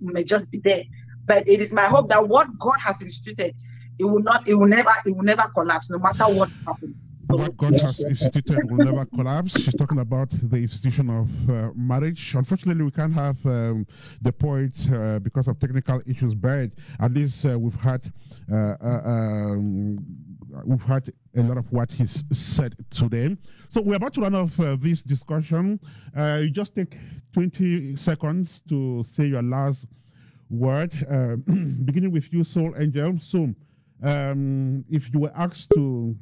be there. But it is my hope that what God has instituted, it will never collapse, no matter what happens. So what God has instituted will never collapse. She's talking about the institution of marriage. Unfortunately, we can't have the poet because of technical issues, but at least we've had a lot of what he's said today. So we're about to run off this discussion. You just take 20 seconds to say your last word, beginning with you, Soul Angel. So, if you were asked to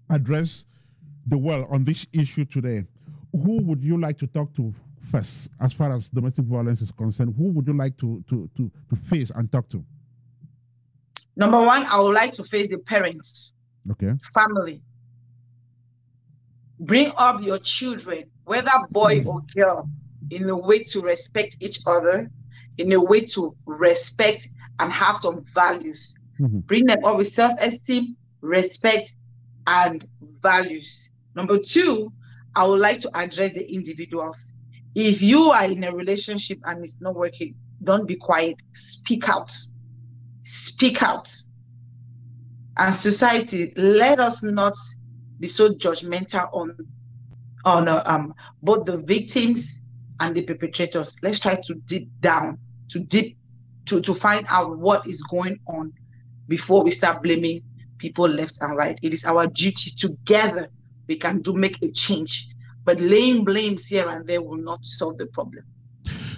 address the world on this issue today, who would you like to talk to first as far as domestic violence is concerned? Who would you like to face and talk to? Number one, I would like to face the parents. Okay. Family. Bring up your children, whether boy or girl, in a way to respect each other, in a way to respect and have some values. Bring them up with self-esteem, respect, and values. Number two, I would like to address the individuals. If you are in a relationship and it's not working, don't be quiet. Speak out. Speak out. And society, let us not be so judgmental on both the victims and the perpetrators. Let's try to deep down, to find out what is going on before we start blaming people left and right. It is our duty together. We can make a change, but laying blames here and there will not solve the problem.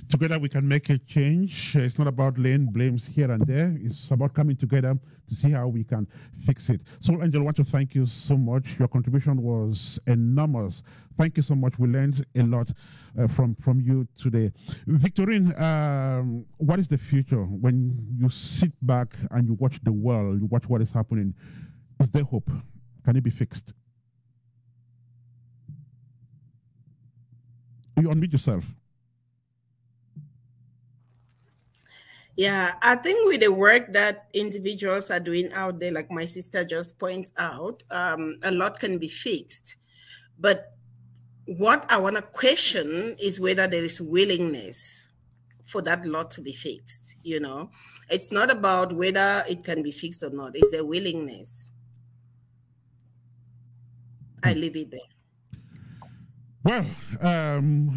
Together we can make a change. It's not about laying blames here and there. It's about coming together to see how we can fix it. Soul Angel, I want to thank you so much. Your contribution was enormous. Thank you so much. We learned a lot from you today. Victorine, what is the future when you sit back and you watch the world, you watch what is happening? Is there hope? Can it be fixed? You unmute yourself. Yeah, I think with the work that individuals are doing out there, like my sister just points out, a lot can be fixed. But what I want to question is whether there is willingness for that lot to be fixed. You know, it's not about whether it can be fixed or not. It's a willingness. I leave it there. Well,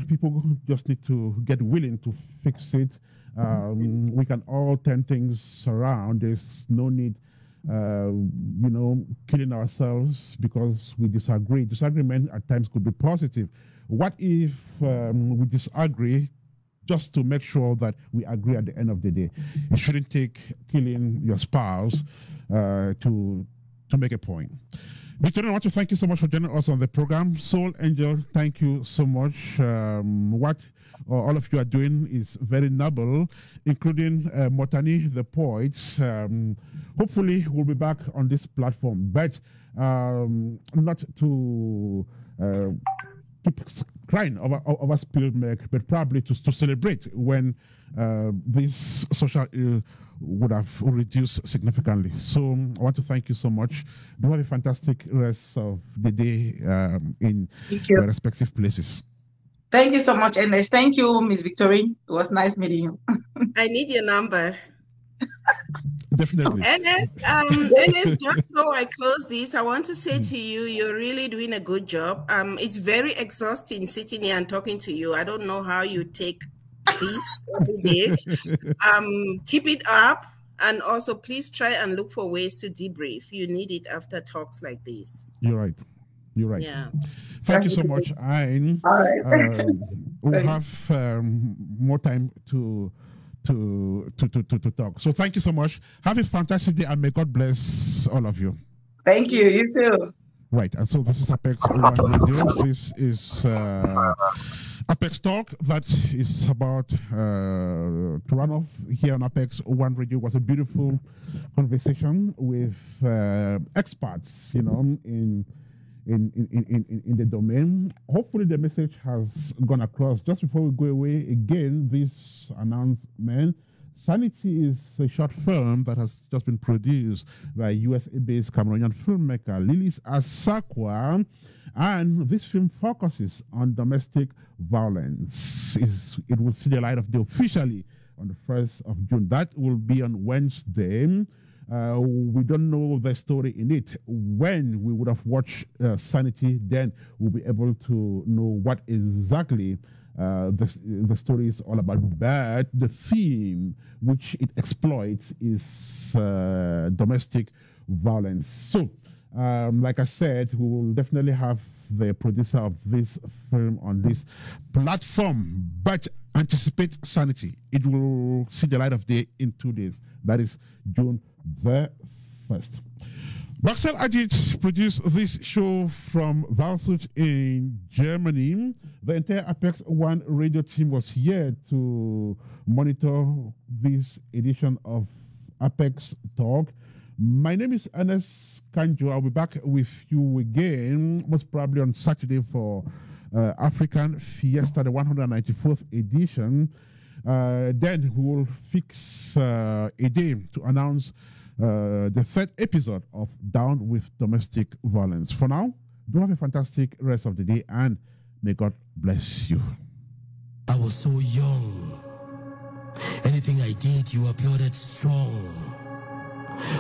people just need to get willing to fix it. We can all turn things around. There's no need, killing ourselves because we disagree. Disagreement at times could be positive. What if we disagree just to make sure that we agree at the end of the day? It shouldn't take killing your spouse to make a point. Victorine, I want to thank you so much for joining us on the program. Soul Angel, thank you so much. What all of you are doing is very noble, including Motani, the poets. Hopefully, we'll be back on this platform, but not to keep crying over spilled milk, but probably to celebrate when this social ill would have reduced significantly. So I want to thank you so much. Do have a fantastic rest of the day in your respective places. Thank you so much, Ernest. Thank you, Miss Victorine. It was nice meeting you. I need your number. Definitely. Ernest, just so I close this, I want to say to you, you're really doing a good job. It's very exhausting sitting here and talking to you. I don't know how you take this every day. Keep it up, and also please try and look for ways to debrief. You need it after talks like this. You're right. You're right. Yeah. Thank you so much. And we'll have more time to talk. So thank you so much. Have a fantastic day, and may God bless all of you. Thank you. You too. Right, and so this is Apex One Radio. This is Apex Talk that is about to run off here on Apex One Radio. It was a beautiful conversation with experts, you know, in the domain. Hopefully the message has gone across. Just before we go away, again, this announcement: Sanity is a short film that has just been produced by USA-based Cameroonian filmmaker Lilis Asakwa, and this film focuses on domestic violence. It will see the light of day officially on the 1st of June. That will be on Wednesday. We don't know the story in it. When we would have watched Sanity, then we'll be able to know what exactly the story is all about. But the theme which it exploits is domestic violence. So, like I said, we will definitely have the producer of this film on this platform. But anticipate Sanity. It will see the light of day in 2 days. That is June the 1st. Marcel Ajit produced this show from Walsuk in Germany. The entire Apex One radio team was here to monitor this edition of Apex Talk. My name is Ernest Kanjo. I'll be back with you again, most probably on Saturday for African Fiesta, the 194th edition. Then we will fix a day to announce the 3rd episode of Down with Domestic Violence. For now, do have a fantastic rest of the day, and may God bless you. I was so young. Anything I did, you applauded strong.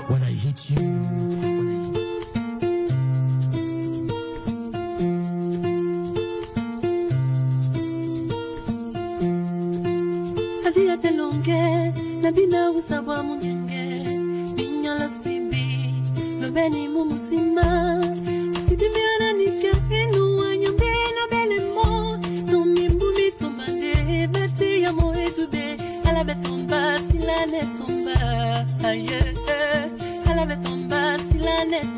When I hit you, Nabina usawa munyenge Binyala simbi Lobeni mumusima Sidibiana nika Enu wanyambe na belemo Tumimbu mitomande Bati ya moetube Ala betomba Sila netomba Aye Ala betomba Sila netomba